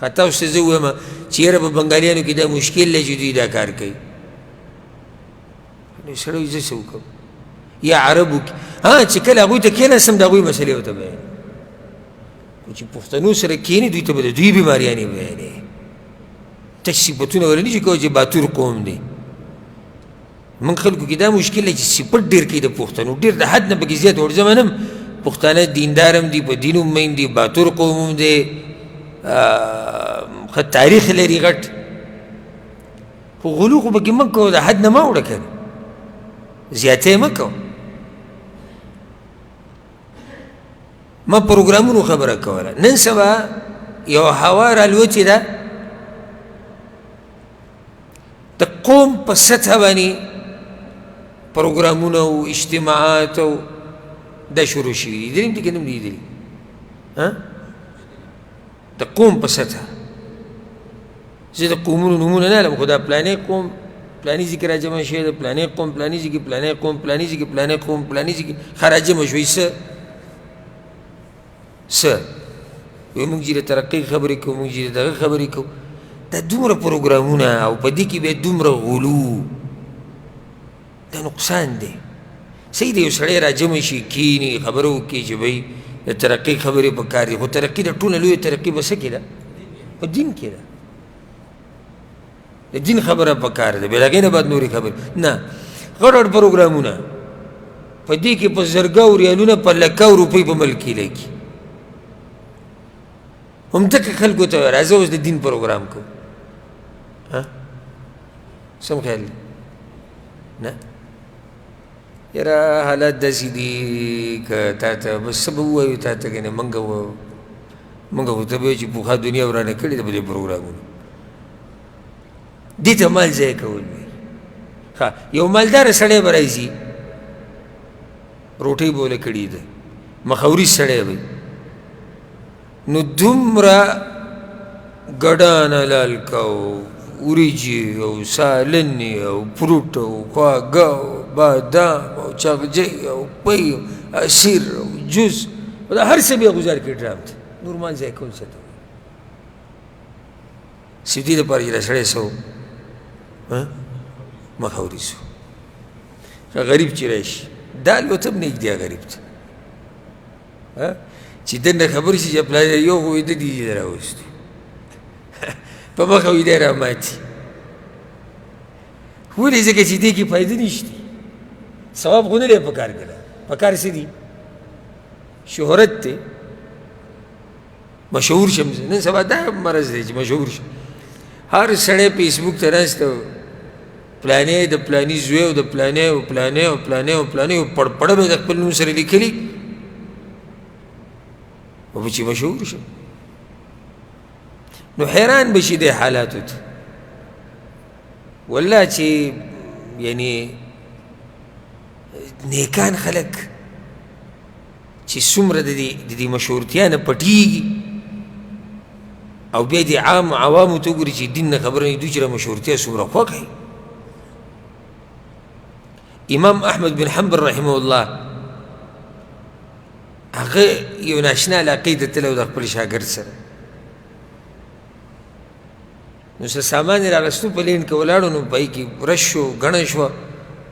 نه. تاسو ته زه ووایم چې یاره په بنګالیانو کې دا مشکل دی چې دوی دا کار کوي. نو سړی وایي زه څه وکړم؟ یا عربو کې چې کله هغوی ته کېناستم د هغوی مسلې ورته بیانوي. خو چې پښتنو سره کښېني دوی ته به د دوی بیماریانې بیانوي. تش صفتونه ولې نشي کولی چې باتور قوم دی. موږ خلکو کې دا مشکل دی چې صفت ډېر کوي د پښتنو، ډېر د حد نه پکې زیات ورځم هم. پښتانه دیندار هم دي، په دین هم مین دي، باتور قوم هم دی، ښه تاریخ لري غټ. خو غلو خو پکې مه کوه، د حد نه مه وړه که نه، زیاتی مه کوه. ما پروګرامونو خبره کوله. نن سبا یو هوا رالوتې ده د قوم په سطحه باندې پروګرامونه او اجتماعات او دا شروع شوي دي. لیدلي دي که نه لیدلي؟ د قوم په سطحه. زه د قومونو نومونه نه علم، خو دا پلانې قوم پلاني ځای کې راجمع شوی ده، پلانې قوم پلاني ځای کې، پلانې قوم پلاني ځای کې، پلانې قوم پلاني ځای کې راجمع شوي. څه وایي موږ چې د ترقۍ خبرې کوو، موږ چې د دغه خبرې کوو. دا دومره پروګرامونه او په دې کې بیا دومره غلو، دا نقصان دی. صحیح دی یو سړی راجمع شي، کښېني، خبره وکړي چې بھئ د ترقۍ خبرې پکار دي. خو ترقي د ټوله لویه ترقي به څه کې ده؟ په دین کې ده. د دین خبره پکار ده، بې له هغې نه بعد نورې خبرې نه. غټ غټ پروګرامونه په دې کې په زرګاو ریالونه په لکاو روپۍ په ملک کې لګي. همدغه خلکو ته وایه راځه اوس د دین پروګرام کوو. سم خیال دی؟ نه یاره حالات داسې دي که تا ته بس څه به ووایو، تا ته کنه موږ خو ته به وایو چې پوخا دنیا ورانه کړې ده په دې پروګرامونو. دې ته مال ضایع کول وایي. ښه یو مالداره سړی به راځي، روټۍ به ولې کړې ده، مخوري سړی به نو دومره ګډان حلال کا او وریجې او سالنې او فروټ او خواږه او بادام او چغجۍ او پۍ او عصیر او جوس دا هر څه بیا ګزار کړي ډرام ته نور مال ځای کول څه ته سیدي دپاره چې دا سړی څه و مخه ونیسو غریب چې راشي دا البته هم نږدې غریب ته چې دننه خبر شي چې پلار یو خو ویده دي راوستي په مخه ویده راماتي ولې ځکه چې دې کې فایده نشته ثواب خو نه دی په کار کړه په کار څه دي شهرت دی مشهور شم نن سبا دا مرض دی چې مشهور شم هر سړی فیسبوک ته ناست پلانې د پلاني زوی او د پلانې او پلانې او پلانې او پلانې او پړپړه به د خپل نوم سره لیکلي او چې مشهور شم نو حیران بشي دې حالاتو ته والله چې یعنی نیکان خلک چې څومره د دې مشهورتیا نه پټېږي او بیا دې عام عوامو ته وګوري چې دین نه خبره نه دوی چې مشهورتیا څومره خوښه امام احمد بن حنبل رحمه الله هغه یو ناشنا علاقې ته تللی و د خپل شاګرد سره نو څه سامان یې راغستو په لین کې ولاړو نو په هغې کې رش شو ګڼه شوه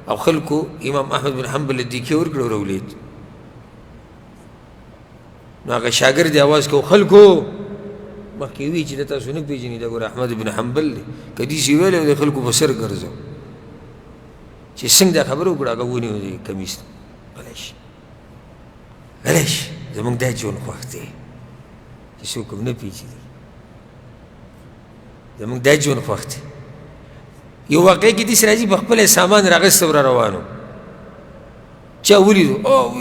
او خلکو امام احمد بن حنبل له دیکې ورکړه او راولید نو هغه شاګرد یې اواز کو خلکو مخکې وی چې د تاسو نه پېژني دا ګوره احمد بن حنبل دی که داسې ویلی او د خلکو په سر ګرځو چې څنګه دا خبره وکړه هغه ونیو دی کمیس غلی شي غلی شي زموږ دا ژوند خوښ دی چې څوک هم نه پېژني زموږ دا ژوند خوښ دی یو واقع کې داسې راځي په خپله سامان راغسته را روانو چا ولیدو او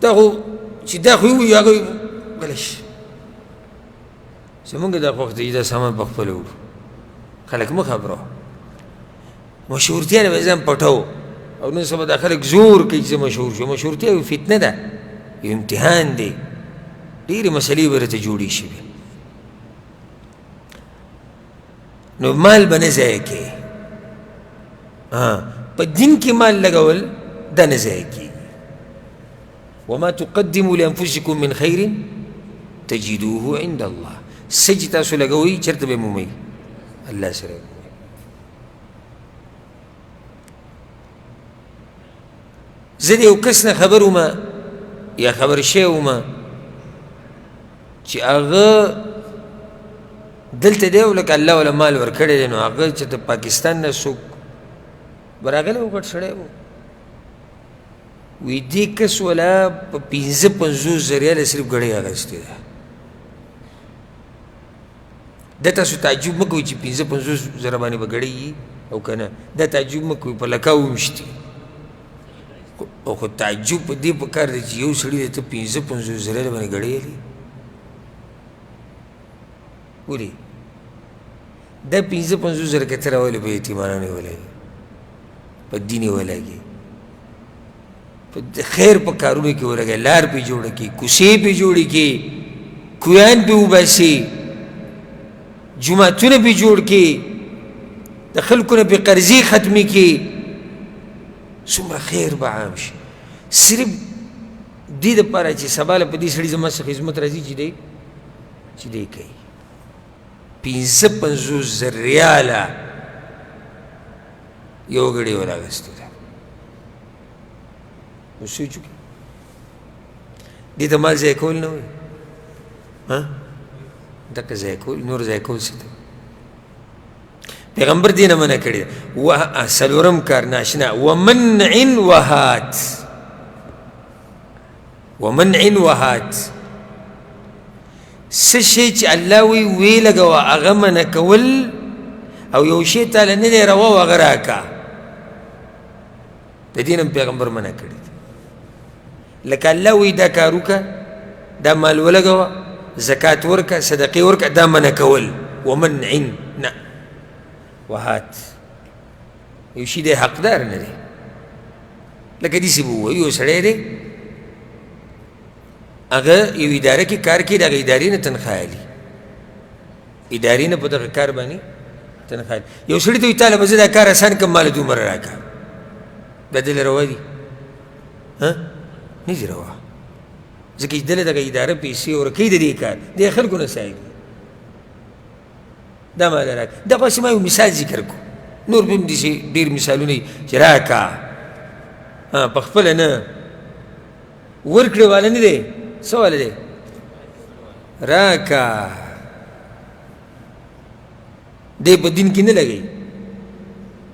دا خو چې دا خو وي هغه غلی شي زمونږ دا خوښ دی دا سامان په خپله وړو خلک مه خبره مشهورتیا نه به ځان پټو او نن سبا دا خلک زور کوي چې مشهور شو مشهورتیا یو فتنه ده یو امتحان دی ډېرې مسلې به راته جوړې شوي نو مال به نه ضایع کوې په دین کې مال لګول دا نه ضایع کېږي وما تقدموا لانفسکم من خیر تجدوه عند الله څه چې تاسو لګوئ چېرته به یې مومئ الله سره مومئ زه د یو کس نه خبر ومه یا خبر شوی ومه چې هغه دلته دی او لکه الله والا مال ورکړی دی نو هغه چې د پاکستان نه څوک به راغلی و غټ سړی و وی دې کس والا په 55 ریاله صرف ګړۍ اخیستې ده دا تاسو تعجب مه کوئ چې 55 زره باندې به ګړۍ وي او که نه دا تعجب مه کوئ په لکاو ومیشتي او خو تعجب په دې پکار دی چې یو سړي دی ته 55 زره باندې ګړۍ یلی ولې دا 55 زره که ته راولې په یتیمانانو یې ولګي په دین یې ولګي په خیر په کارونو کې ولګي لار پې جوړه کړي کوڅې پې جوړې کړي کویان پې وباسي جماعتونه پې جوړ کړي د خلکو نه پې قرضې ختمې کړي څومره خیر به عام شي صرف دې دپاره چې سبا له په دې سړي زما څخه خدمت راځي چې دی کوي 55 ریاله یو ګړۍ وراغستې ده نو سوچ وکړه دې ته مال ضایع کول نه وایي دغه ضایع کول نور ضایع کول څه ته پیغمبر دې نه منع کړې ده څلورم کار ناشنا ومنع وهات ومنع وهات څه شی چې الله وی وی لګوه هغه منع کول او یو شی تاله نه دی روا و هغه راکړه د دې نه پیغمبر منع کړی لکه الله وی دا کار وکړه دا مال ولګوه زکات ورکړه صدقې ورکړه دا منع کول ومنع نه وهات یو شي دی حقدار نه دی لکه داسې به ووایي یو سړی دی هغه یو اداره کې کار کوي د هغه ادارې نه تنخوا اخلي ادارې نه په دغه کار باندې تنخواه یو سړي ته وایي تاله به زه دا کار اسان کړم ماله دومره راکړه دا دله روا دي نه دي روا ځکه چې دله دغه اداره پیسې ورکوي د دې کار د خلکو نه سایل دا ماله راکړه دغسې ما یو مثال ذکر کړو نور به هم داسې ډېر مثالونه وي چې راکړه په خپله نه ورکړې والا نه دی څه والا دی راکړه دی په دین کې نه لګوي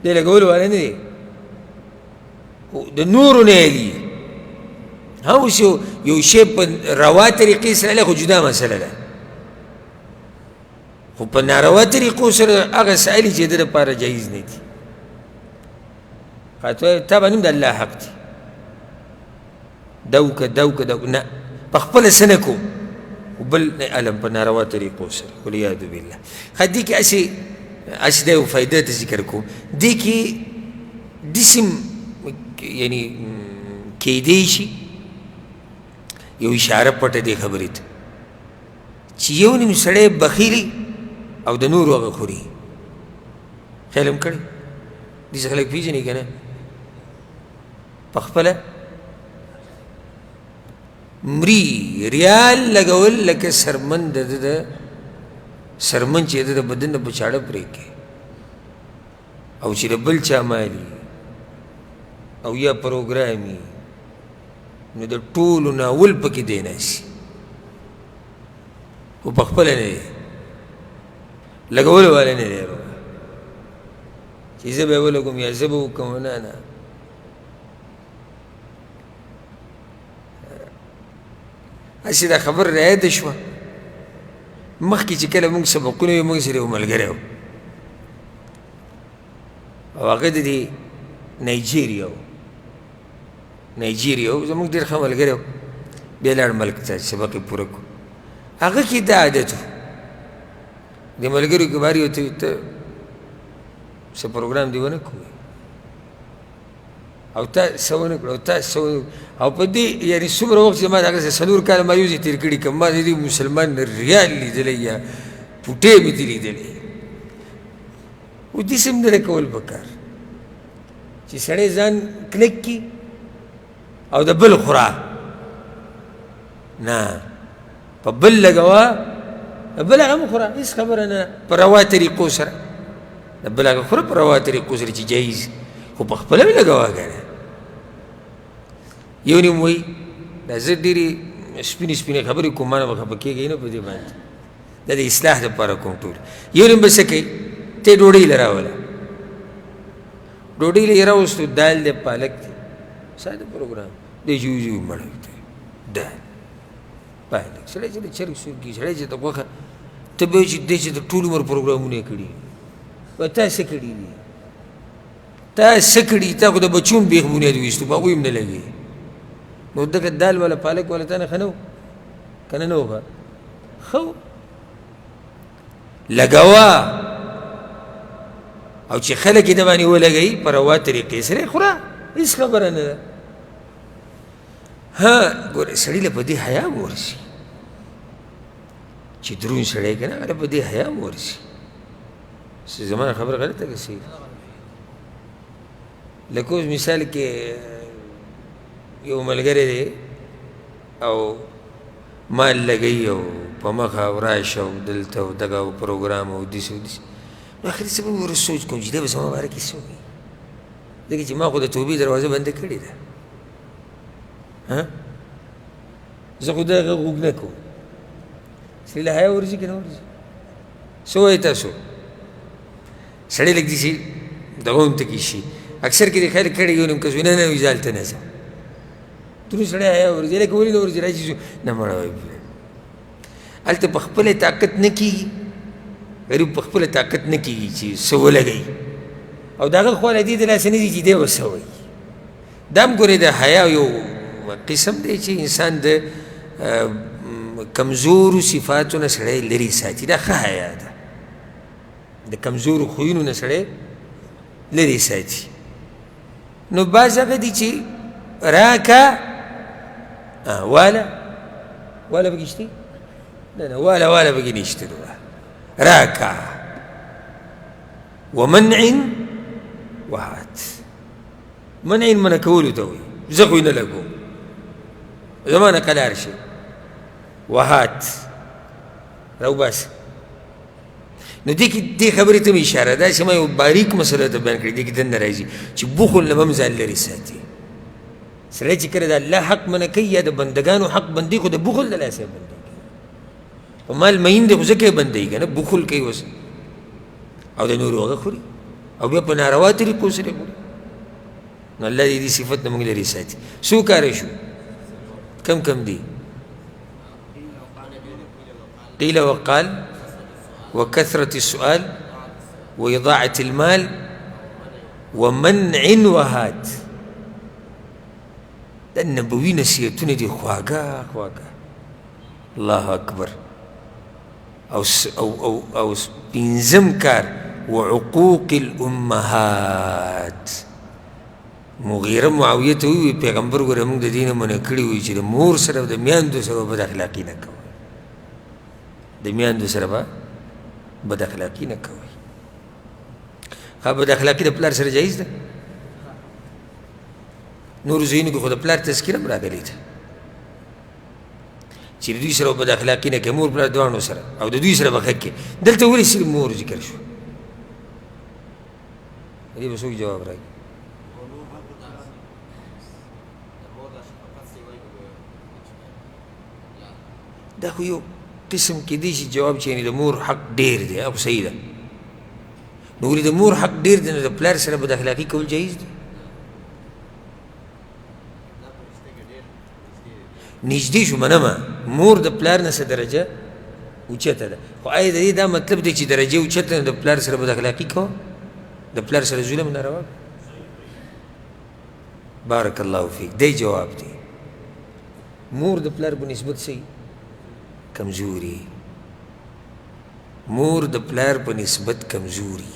دی لګولو والا نه دی د نورو نه یې اوس یو شی په روا طریقې سره هغه خو جدا مسله ده خو په ناروا طریقو سره هغه سایلي چې د ده لپاره جایز نه دي تا باندې هم د الله حق دی دا وکړه نه په خپله څه نه کوو وبل علم په ناروا طریقو سره والعیاذ بالله دې کې هسې دا یو فایده ته ذکر کوم دې کې داسې یعنی کیدی شي یو اشاره پټه دی خبرې ته چې یو نیم سړی بخیلي او د نورو هغه خوري خیال هم کړی داسې خلک پېژني که نه په خپله مري ریال لګول لکه سرمن د ده سرمن چې د بدن نه په چاړه پرېږدي او چې د بل چا مالي او یا پروګرامي نو د ټولو ناول پکې دی ناسي خو په خپله نه دی لګولو والا نه دی چې زه به یې ولګوم یا زه به وکړم نه هسې دا خبر رایاده شوه مخکې چې کله مونږ سبقونه وي مونږ سره یو ملګری و او هغه د دې نایجیریا و زموږ ډېر ښه ملګری و بیا لاړ ملک ته سبق یې پوره کړو هغه کې دا عادت و د ملګرو کې بار یو ته څه پروګرام دی ونه کړو او تا څه ونه کړو او په دې یعنې څومره وخت چې ما هغسې 4 کاله مایوسې تېر کړي که ما د دې مسلمان ریال لیدلی یا پوټې مې دي لیدلی و داسې هم نه ده کول پکار چې سړی ځان کلک کړي او د بل خورا نه په بل لګوه بل هغه مه خوره هېڅ خبره نه په روا طریقو سره د بل هغه خوره په روا طریقو سره چې جایز خو په خپله مې لګوه که نه یو نیم وایي دا زه ډېرې سپینې خبرې کوم ما نه به خفه کېږئ نه په دې باندې دا د اصلاح دپاره کوم ټول یو نیم به څه کوي ته یې ډوډۍ له راوله ډوډۍ له یې راوستو دال دی پالک دی ساده پروګرام دی جوجو مړک دی دال پالک سړی چې د چرګ سور کي سړی چې د غوښه ته به وایي چې دی چې د ټول عمر پروګرامونه یې کړي وایي تا څه کړي دي تا څه کړي تا خو د بچو هم بیخ بنیاد ویستو په هغوی هم نه لګي نو دغه دال والا پالک والا تا نه ښه نه و که نه نه و ښه ښه و لګوه او چې خلک یې د باندې ولګوي په روا طریقې سره یې خوره هېڅ خبره نه ده ګوره سړي له په دې حیا هم ورشي چې دروند سړی که نه هغه له په دې حیا هم ورشي زما خبره غلطه که صحیح لکه اوس مثال کې یو ملګری دی او مال لګوي او په مخه او راشه او دلته او دغه پروګرام او داسې او داسې نو اخر څه به مې ورته سوچ کوم چې دی به زما باره کې څه وایي ځکه چې ما خو د توبې دروازه بنده کړې ده زه خو دغه غوږ نه کوم سړي له حیا ورځي که نه ورځي څه وایي تاسو سړی لږ داسې دغه هم تکي شي اکثر کې د خیر کړی یو نیم کس وي نه نه وي زه هلته نه ځم دروند سړی حیا ورځي لکه ولې نه ورځي را شي نه مړه وایي هلته په خپله طاقت نه کېږي غریب په خپله طاقت نه کېږي چې څه ولګوي او د هغه خوا له دې د لاسه نه دي چې دی به څه وایي دا هم ګورې د حیا یو قسم دی چې انسان د کمزورو صفاتو نه سړی لرې ساتي دا ښه حیا ده د کمزورو خویونو نه سړی لرې ساتي نو بعض هغه دي چې راکه واله پکې شته نه واله پکې نشته راکا ومنع وهات. منع منع کولو ته وایي زه خو یې نه لګوم زما نه قلار شي. وهات راوباسه. نو دې کې دې خبرې ته مې اشاره ده چې ما یو باریک مسله ته بیان کړې دې کې دننه راځي چې بخل نه به هم ځان لرې ساتي. سړی چې کله د الله حق منع کوي یا د بندګانو حق بندي خو د بخل د لاسه بندي کوي. په مال مین دی خو ځکه یې بندوي که نه بخل کوي اوس او د نورو هغه خوري او بیا په ناروا طریقو سره خوري. نو الله دې دې صفت نه موږ لرې ساتي. څو کاره شو کم کم دي؟ قيل وقال وكثرة السؤال وإضاعة المال ومنع وهات. دا نبوي نصیحتونه دي خواږه خواږه. الله أكبر. او پنځم کار وعقوق الأمهات. مغیره معاویه ته وویل پیغمبر ګوره موږ د دې نه منع کړي وي چې د مور سره او د میاندو سره بد اخلاقي نه کوئ. د میاندو سره به بد اخلاقي نه کوئ. ښه بد اخلاقي د پلار سره جایز ده؟ نورو ځایونو کې خو د پلار تذکیره هم راغلې ده چې د دوی سره بد اخلاقي نه کوي مور پلار دواړو سره او د دوی سره به ښه کوي. دلته ولې صرف مور ذکر شو؟ دې به څوک جواب راکړي؟ دا خو یو قسم کېدی شي جواب چې یعنې د مور حق ډېر دی او صحیح ده. نو ولې د مور حق ډېر دی نو د پلار سره بد اخلاقي کول جایز دي؟ نږدې شو منمه مور د پلار نه څه درجه اوچته ده. خو آیا د دې دا مطلب دی چې درجه اوچته د پلار سره بد اخلاقي کوه؟ د پلار سره ظلم ناروا؟ بارک الله فیک. دی جواب دی مور د پلار په نسبت صحیح کمزوري. مور د پلار په نسبت کمزوري.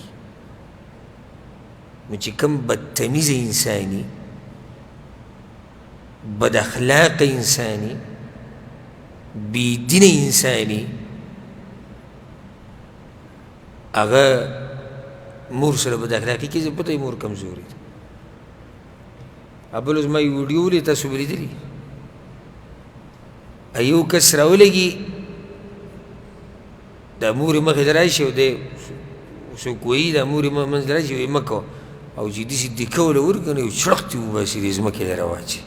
نو چې کوم بدتمیزه انساني بد اخلاق انساني بېدینه انساني هغه مور سره بد اخلاقي کوي زه پته یې مور کمزوري ده. بل زما یو ویډیو ولې تاسو به لیدلي یو کس راولګي د مورې مخې ته راشي او دی څوک وایي د مورې منځ ته راشي وایي مه کوه او چې داسې دیکه وله ورکړه نو یو چړق دې وباسي دې ځمکې ته راواچي.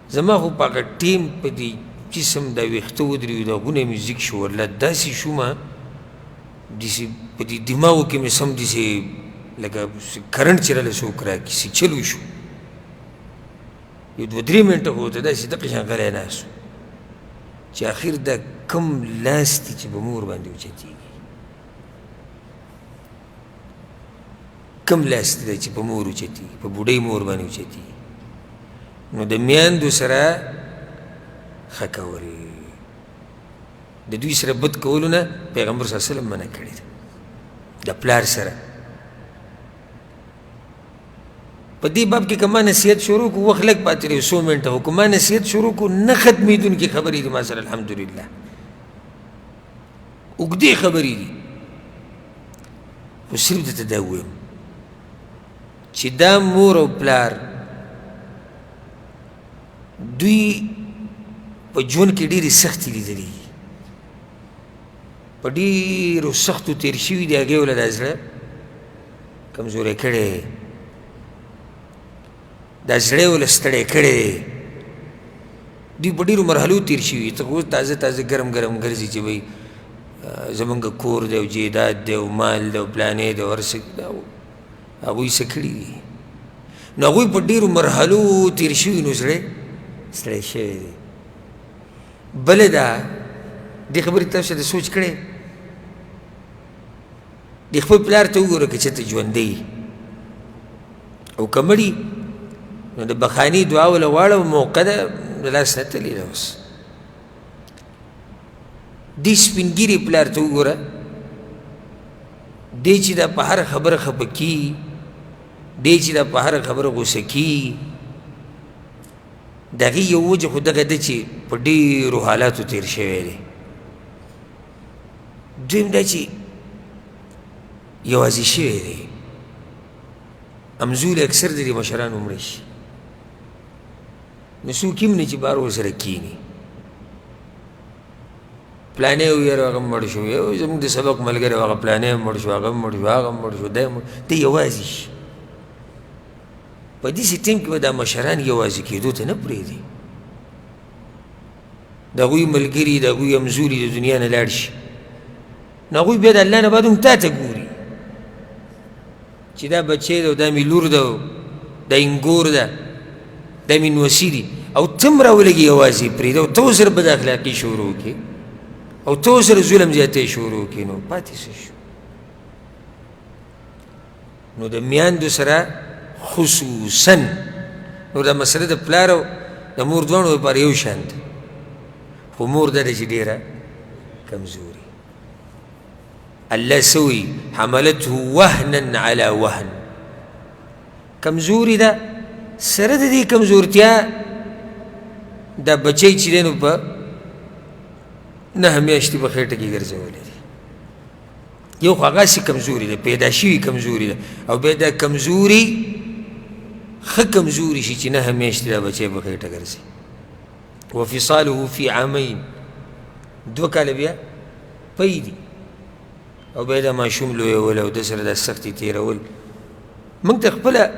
زما خو په هغه ټیم په دې جسم دا ویښته ودرېږي دا غونه مې ځیږ شو والله داسې شومه داسې په دې دماغو کې مې سم داسې لکه کرنټ چې راله څوک راکړي چې چلو شو. یو دوه درې منټه خو ورته داسې دقه شان غلی ناست و چې اخر دا کوم لاس دی چې په مور باندې اوچتېږي کوم لاس دی چې په مور اوچتېږي په بوډۍ مور باندې اوچتېږي. نو د میاندو سره ښه کول د دوی سره بد کولو نه پیغمبر صلی الله علیه وسلم منع کړي ده. د پلار سره په دې باب کې که ما نصیحت شروع کړو وخت لږ پاتې دی 100 منټه خو که ما نصیحت شروع کړو نه ختمېدونکې خبرې دي ما سره الحمدلله اوږدې خبرې دي. خو صرف درته دا ووایم چې دا مور او پلار دوی په ژوند کې ډېرې سختې لیدلي په ډېرو سختو تېر شوي دي هغې وله دا زړه کمزوری کړی دا زړه وله ستړی کړی دی. دوی په ډېرو مرحلو تېر شوي ته خو تازه تازه ګرم ګرم ګرځي چې وایي زمونږ کور دی او جیداد دی او مال دی او پلانې دی او هر څه هغوی څه کړي دي نو هغوی په ډېرو مرحلو تېر شوي نو زړه ستړی شوی دی. بله دا دې خبرې تاسو ته سوچ کړی د خپل پلار ته وګوره که چېرته ژوندی او که مړي نو د بخاني دعا وله غواړه موقع ده د لاس نه تللې ده اوس. دې سپین ږیرې پلار ته وګوره دی چې دا په هر خبره خفه کي دی چې دا په هر خبره غوسه کي د هغې یو وجه خو دغه ده چې په ډېرو حالاتو تېر شوی دی. دویم دا چې یوازې شوی دی، همزولي اکثر د دې مشرانو مړه شي، نو څوک هم نه چې بار ورسره کښېني. پلانی و یاره هغه مړ شو، یو زموږ د سبق ملګری و هغه پلانی هم مړ شو، هغه هم مړ شو، هغه هم مړ شو، دی هم ته یوازې شي. په داسې ټیم کې به دا مشران یوازې کېدو ته نه پرېږدي، د هغوی ملګري د هغوی همزولي د دنیا نه لاړ شي، نو هغوی بیا د الله نه بعد هم تا ته ګوري چې دا بچی ده، دا مې لور ده، دا انګور ده، دا مې نوسي دي، او ته هم راولږي یوازې پرېږده او ته ورسره بد اخلاقي شروع کړې او ته ورسره ظلم زیاتی شروع کړې، نو پاتې څه شو؟ نو د میاندو سره خصوصا نو دا مسله د پلار او د مور دواړو لپاره یو شان ده، خو مور دا ده چې ډېره کمزوري. الله سوي حملته وهنا على وهن، کمزوري ده، سره د دې کمزورتیا دا بچی چې دی نو په 9 میاشتې په خېټه کې ګرځولی دی. یو خو هغسې کمزوري ده، پیدا شوي کمزوري ده، او بیا دا کمزوري ښه کمزوري شي چې 9 میاشتې دا بچی په خېټه ګرځي. وفصاله فی عامین، 2 کاله بیا پی دي، او بیا دا ماشوم لویول او د سره دا سختي تېرول. موږ ته خپله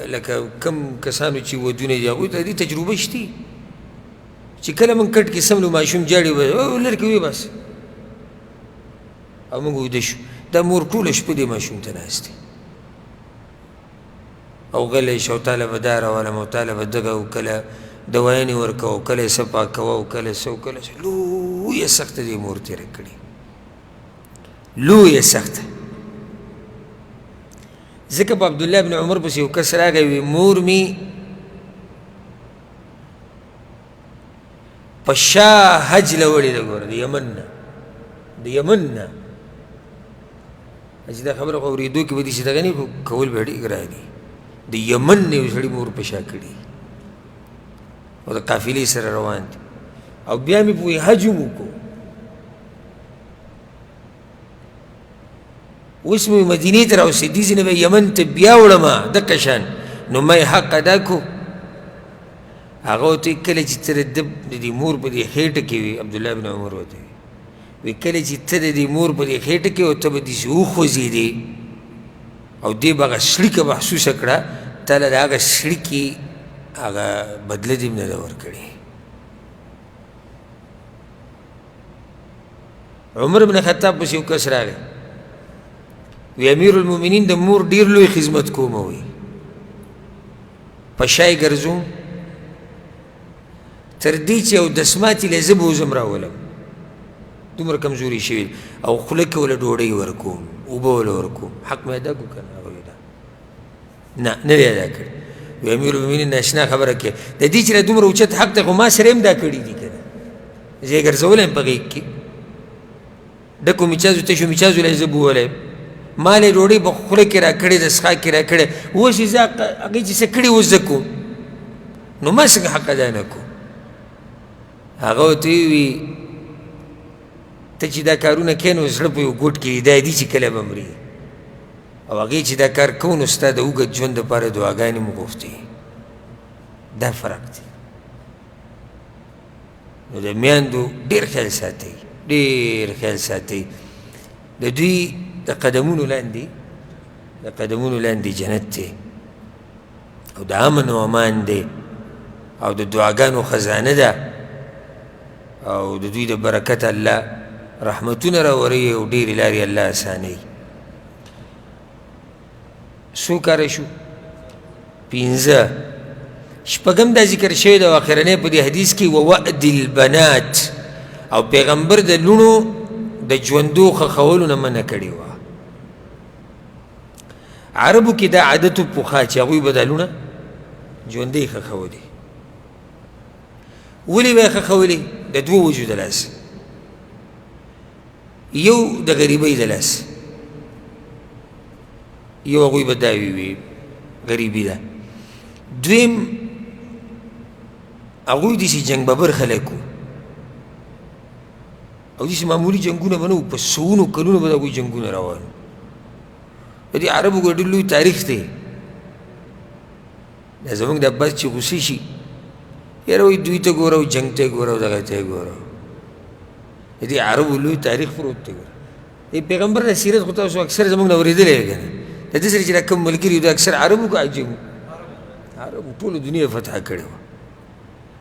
لکه کم کسانو چې ودونه دي هغوی ته دې تجربه شتي چې کله موږ کټ کې سملو ماشوم جاړي لرې کوي بس، او موږ ویده شو، دا مور ټوله شپه دې ماشوم ته ناست دی او غلی شي، او تاله به دا راولم او تاله به دغه، او کله دوايانې ورکوه او کله یې څه پاکوه او کله څه او کله څه. لویه سخته دې مور تېره کړې، لویه سخته. ځکه په عبدالله بن عمر پسې یو کس راغی وی مور مې په شا حج له وړې ده، ګوره د یمن نه، د یمن نه. چې دا خبره خو اورېدو کې به داسې دغه نه کول به ډېر ګران دي. د یمن نه یو سړي مور په شا کړي او د قافلې سره روان دي، او بیا مې په حج هم وکړو. اوس مې مدینې ته راوسېدي ځینې به یمن ته بیا وړمه دقه شان، نو ما یې حق ادا کړو. هغه ورته کله چې ته د دې مور په دې خېټه کې وي، عبدالله بن عمر ورته وي کله چې ته د دې مور په دې خېټه کې او ته به داسې وخوځېدې او دې به هغه سړیکه محسوسه کړه، تا له د هغه سړیکې هغه بدله دې نه ده ورکړې. عمر بن خطاب پسې یو کس راغی وی امیر المؤمنین د مور ډېر لوی خدمت کومه وی، په شا یې ګرځوم تر دې چې یو دسماتې له زه به وزم راولم، دومره کمزوري شوي، او خوله کې وله ډوډۍ ورکوم، اوبه وله ورکوم. حق مې ادا کړو که نه؟ هغه وی نه نه دی ادا کړی. وی امیر المؤمنین ناشنا خبره کې د دې چې دومره اوچت حق دی، خو ما سره هم دا کړي دي که نه، زه یې ګرځولی یم په غېږ کې، ډکو میچازو تشو میچازو له یې زه بوولی، ما له ډوډۍ په خوله کې را کړې، د څښاک کې را کړې، اوس یې زه هغې چې څه کړي اوس زه کوم، نو ما څنګه حق ادا نه کوم؟ هغه ورته ووي ته چې دا کارونه کوې نو زړه په یو ګوټ کې دا دي چې کله به مري، او هغې چې دا کار کوو نو ستا د اوږد ژوند دپاره دعاګانې مو غوښتې. دا فرق دی. نو د میندو ډېر خیال ساتئ، ډېر خیال ساتئ. د دوی د قدمونو لاندې، د قدمونو لاندې جنت دی، او د امن و امان دی، او د دعاګانو خزانه ده، او د دوی د برکت الله رحمتونه راوروي، او ډېرې لارې الله اسانوي. څو کاره شو؟ 5. شپږم دا ذکر شوی د اخرنی په دې حدیث کې ووعد البنات، او پیغمبر د لوڼو د ژوندو ښخولو نه منع کړې وه. عربو کې دا عادت و پخوا چې هغوی به دا لوڼه ژوندۍ ښخولې. ولې به یې ښخولې؟ د 2 وجو د لاسه. یو د غریبۍ د لاسه، یو هغوی به دا وي غریبي ده. دویم هغوی داسې جنګ ببر خلک وو او داسې معمولي جنګونه به نه وو، په سوونو کلونو به د هغوی جنګونه روان وو. د دې عربو ګډ لوی تاریخ دی. دا زموږ د عباس چې غوسې شي، یاره وایي دوی ته ګوره او جنګ ته یې ګوره او دغه ته یې ګوره. د دې عربو لوی تاریخ پروت دی. ګوره د پیغمبر د سیرت خو تاسو اکثر زموږ نه اورېدلی یې که نه. د دې سره چې دا کوم ملګري وو دا اکثر عربو که عجمو، عربو ټوله دنیا فتح کړې وه.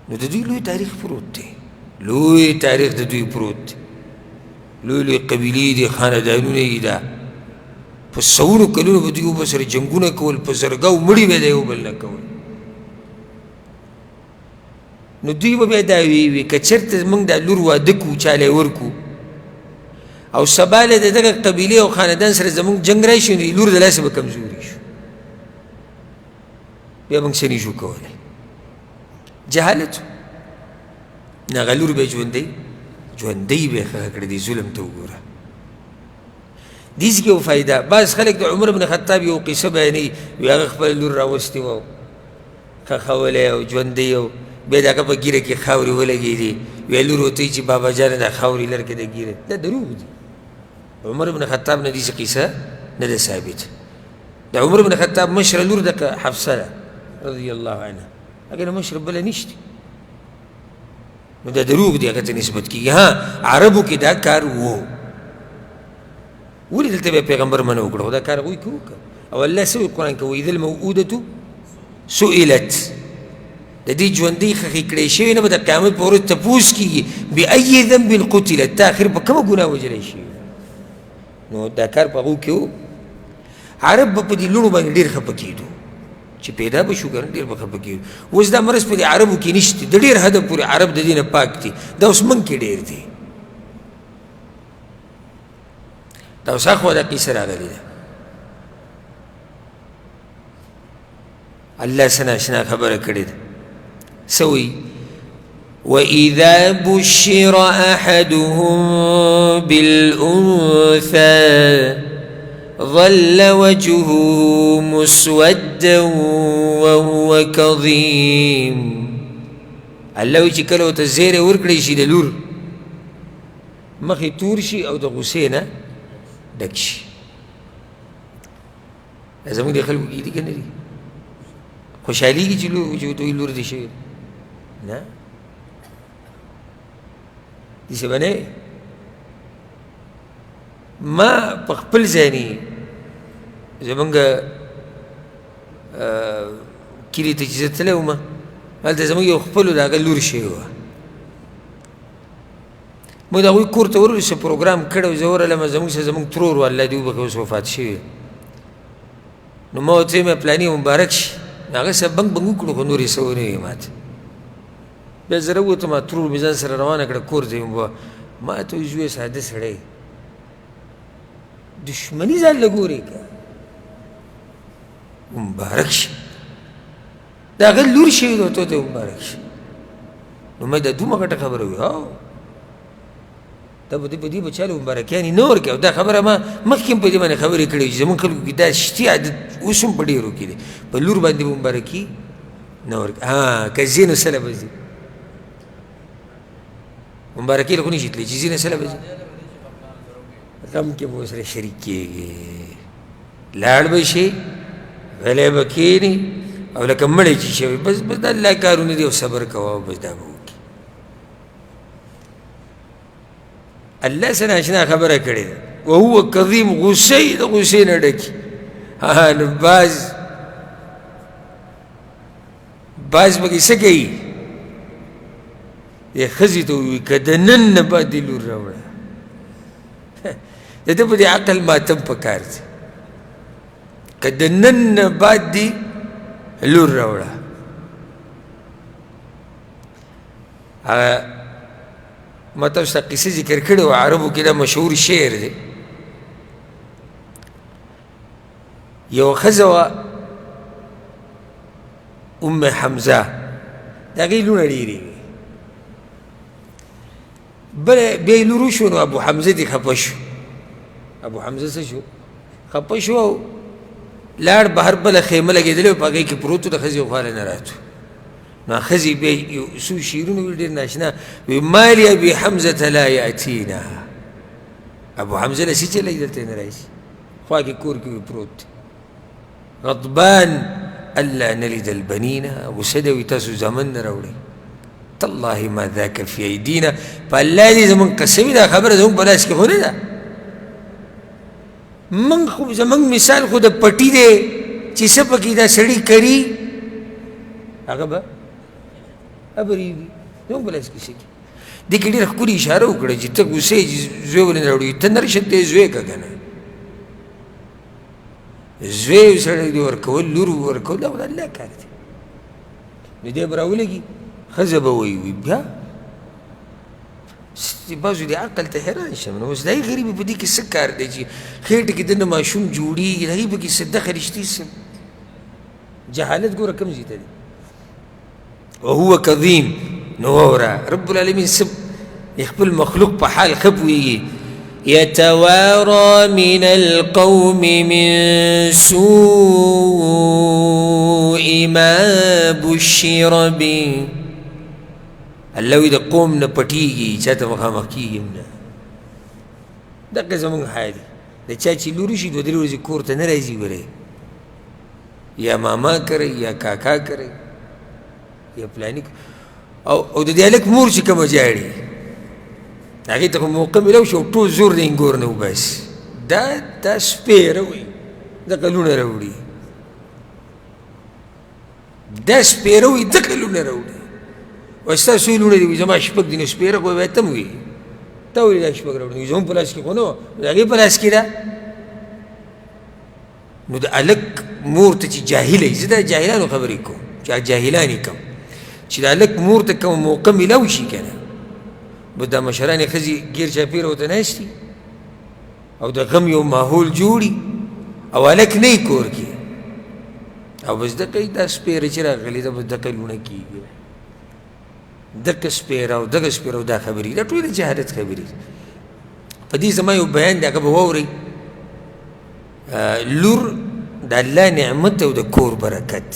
نو د دوی لوی تاریخ پروت دی، لوی تاریخ د دوی پروت دی. لوی لوی قبیلې دي، خاندانونه یې ده. په سوونو کلونو به دوی یو بل سره جنګونه کول، په زرګاو مړي به د یو بل نه کول. نو دوی به بیا دا وی که چېرته موږ دا لور واده کړو، چاله یې ورکړو او سبا له د دغه قبیلې او خاندان سره زموږ جنګ راشي، نو لور د لاسه به کمزوري شو، بیا موږ څه نه شو کولی. جهالت نه، هغه لور به یې ژوندی به یې ښه کړې. دې ظلم ته وګوره. دیس کې یو فایده، بعض خلک د عمر بن خطاب یو قصه بیانوي، وایي هغه خپله لور راوستې وه، ښخولی او ژوندی و، بیا د هغه په ږیره کې خاورې ولګېدې. وایي لور ورته وایي چې بابا جانه دا خاورې لر کړه د ږیره. دا دروغ دي. عمر بن خطاب نه داسې قصه نه ده ثابت. د عمر بن خطاب مشره لور دغه حفصه ده رضی الله عنها، هغې نه مشره بله نشته. نو دا دروغ دی، هغه ته نسبت کېږي. ها عربو کې دا کار و، ولې دلته بیا پیغمبر منع وکړه؟ خو دا کار هغوی کې وکړه. او الله څه وایي قرآن کې؟ وایي اذا الموءودة سئلت، د دې ژوندۍ ښخې کړې شوې نه به د قیامت په ورځ تپوس کېږي بأي ذنب قتلت، تا اخر په کومه ګناه وژلی شوې. نو دا کار په هغو کې و. عرب به په دې لوڼو باندې ډېر خفه کېدو چې پیدا به شو که نه، ډېر به خفه کېدو. اوس دا مرض په دې عربو کې نشته، د ډېر حده پورې عرب د دې نه پاک دي. دا اوس موږ کې ډېر دی. دا اوس اخوا دا قیصه راغلې ده. الله څه ناشنا خبره کړې ده. څه وایي؟ وإذا بشر أحدهم بالأنثى ظل وجهه مسودا وهو كظيم. الله وایي چې کله ورته زیری ورکړی شي د لور، مخ یې تور شي او د غوسې نه ډک شي. زموږ د خلکو کې دي که نه دي؟ خوشحالېږي چې دوی لور دې شوې نه؟ داسې به نه. ما په خپل ځای نه زمونږ کلي ته چې زه تللی وم، هلته زمونږ یو خپلو د هغه لور شوې وه. موږ د هغوی کور ته ورغلو، څه پروګرام کړی و، زه ورغلم. زمونږ سره زمونږ ترور و، الله دې وبخښي، اوس وفات شوی. نو ما ورته ویل پلاني مبارک شي. هغه څه بنګ بنګ وکړو، خو نور یې څه ونه ویل ماته. بیا زه راووتم، ترور مې ځان سره روانه کړه کور ته. ما ته وایي زویه ساده سړی، دشمني ځان له ګورې که مبارک شي، د هغه لور شوې ده، ته مبارک شي. نو ما دا دومره غټه خبره وي. دا به دې به چاله مبارکیانې نه ورکوي. او دا خبره ما مخکې هم په دې باندې خبرې کړې چې زموږ خلکو کې دا شتي عادت اوس هم په ډېرو کې دی، په لور باندې به مبارکي نه ورکوي. که ځي نو سله به ځي، مبارکي له خو نه شي تللی، چې ځي نو سله به ځي. غم کې به ورسره شریک کېږي، لاړ به شي، غلی به کښېني او لکه مړی چې شوی، بس د الله کارونه دي او صبر کوه او بس دا به وکړي. الله څه ناشنا خبره کړې ده. وهو کظیم، غصې د غصې نه ډکي. نو باز پکې څه کوي؟ دې ښځې ته ووایي که د نن نه بعد دې لور راوړه. د ده په دې عقل ماتم پکار دی. که د نن نه بعد دې لور راوړه. ما تاسو ته قصه ذکر کړې وه، عربو کې دا مشهور شعر دی. یوه ښځه وه ام حمزه، د هغې لوڼه ډېرې وې. بله بیا یې لور وشو، نو ابو حمزه دې خفه شو. ابو حمزه څه شو؟ خفه شو او لاړ بهر بله خیمه لګېدلې وه، په هغې کې پروت و، د ښځې خواله نه راتو. نو ښځې بیا یو څو شعرونه ویل ډېر ناشنا وی ما لابي حمزة لا یأتینا ابو حمزه له څه چلی دلته نه راشي خوا کې کور کې وي پروت دی غضبان الا نلد البنین غصه دی وي تاسو زامن نه راوړئ تالله ما ذاک فی ایدینا په الله دې زمونږ قسمي دا خبره زمونږ په لاس کې خو نه ده موږ خو زمونږ مثال خو د پټي دی چې څه پکې دا سړي کري هغه به ابرېږي زمونږ په لاس کې څه دې کې ډېره ښکلې اشاره وکړه چې ته غوسه یې چې زوی ولې نه راوړي ته نرشه ته یې زوی که که نه زوی سړی دې ورکول لور ورکول دا خو د الله کار دی نو دې به راولګي ښځه به وایي بیا بعضو دې عقل ته حیران شم نو اوس د هغې غریبې په دې کې څه کار دی چې خېټه کې دننه ماشوم جوړېږي د هغې پکې څه دخل رشتې څه جهالت ګوره کوم ځای ته دی وهو کظیم نو واوره رب العالمین څه خپل مخلوق په حال ښه پوهېږي يتوارى من القوم من سوء ما بشر به الله وی د قوم نه پټېږي چا ته مخامخ کېږي نه دقه زمونږ حال دی د چا چې لوري شي دوه درې ورځې کور ته نه راځي ورې یا ماما کوي یا کاکا کوي یا پلاني او د دې هلک مور چې کومه جاړي هغې ته خو موقع میلاو شي او ټول زور د انګور نه وباسي دا سپېره وایي دغه لوڼه راوړي دا سپېره وایي دغه لوڼه راوړي وایي ستاسو یې لوڼه دي وایي زما شپږ دي نو سپېره خو باید ته هم وایي تا ولې دا شپږ راوړي وایي زموږ په لاس کې خو نه وه د هغې په لاس کې ده نو د هلک مور ته چې جاهله وي زه دا جاهلانو خبرې کوم چې جاهلان یې کوم چې د هلک مور ته کوم موقع میلاو شي که نه بس دا مشرانې ښځې ګیر چاپېره ورته ناست دي او د غم یو ماحول جوړي او هلک نه یې کور کې او بس دقه دا سپېره چې راغلې ده بس دقه لوڼه کېږي دقه سپېره او دغه سپېره او دا خبرې دا ټولې جهالت خبرې په دې زما یو بیان دی هغه به واورئ لور د الله نعمت او د کور برکت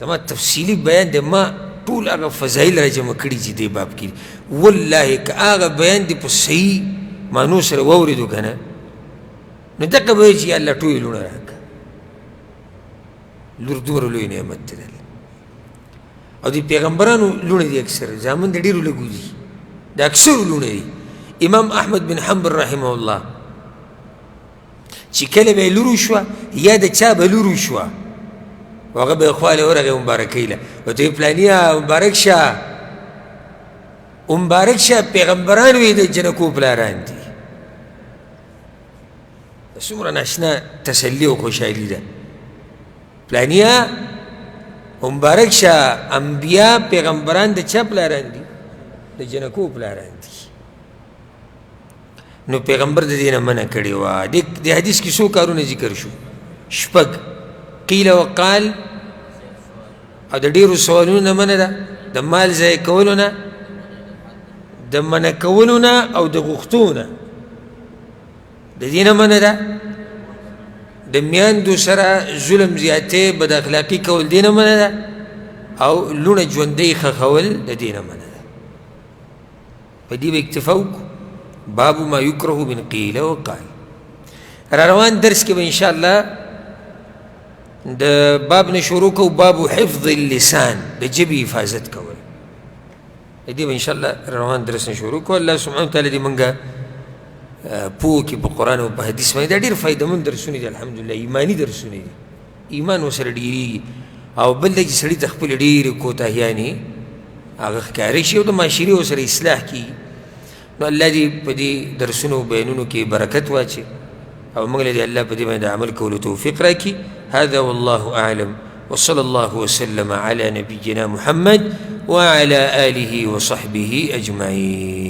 زما تفصیلي بیان دی ما ټول هغه فضایل را جمع کړي چې دې باب کې والله که هغه بیان دې په صحیح معنو سره واورېدو که نه نو دغه به وایي چې یا الله ټولې لوڼه راکړه لور دومره لوی نعمت دی او د پیغمبرانو لوڼې دي اکثر زامن د ډېرو لږو دي د اکثرو لوڼې دي امام احمد بن حنبل رحمه الله چې کله به یې لور وشوه یا د چا به لور وشوه هغه به یې خواله ورغې مبارکۍ له ورته ویې پلانیه مبارک شه مبارک شه پیغمبران وی د جنکو پلاران دي څومره ناشنا تسلي او خوشحالي ده پلانیه مبارک شه انبیا پیغمبران د چا پلاران دي د جنکو پلاران دي نو پیغمبر د دې نه منع کړې وه د حدیث کې څو کارونه ذکر شو شپږ قیل وقال او د ډېرو سوالونو نه منع ده د مال ضایع کولو نه د منع کولو نه او د غوښتو نه د دې نه منع ده د میاندو سره ظلم زیاتې بد اخلاقي کول دې نه منع ده او لوڼه ژوندۍ ښخول د دې نه منع ده په دې به اکتفا وکړو باب ما یکره من قیل وقال را روان درس کې به انشاءالله د باب نه شروع کوو باب حفظ اللسان د ژبې حفاظت کول دې به انشاءالله روان درس نه شروع کوو الله سبحانه وتعالی دې مونږ پوه کړي په قرآن او په حدیث باندې دا ډېر فایدهمند درسونه دي الحمدلله ایماني درسونه دي ایمان ورسره ډېرېږي او بل دی چې سړي ته خپلې ډېرې کوتاهیانې هغه ښکاره شي او د معاشرې ورسره اصلاح کېږي نو الله دې په دې درسونو بیانونو کې برکت واچي او موږ له دې الله په دې باندې عمل کولو توفیق راکړي هذا والله أعلم وصلى الله وسلم على نبينا محمد وعلى آله وصحبه أجمعين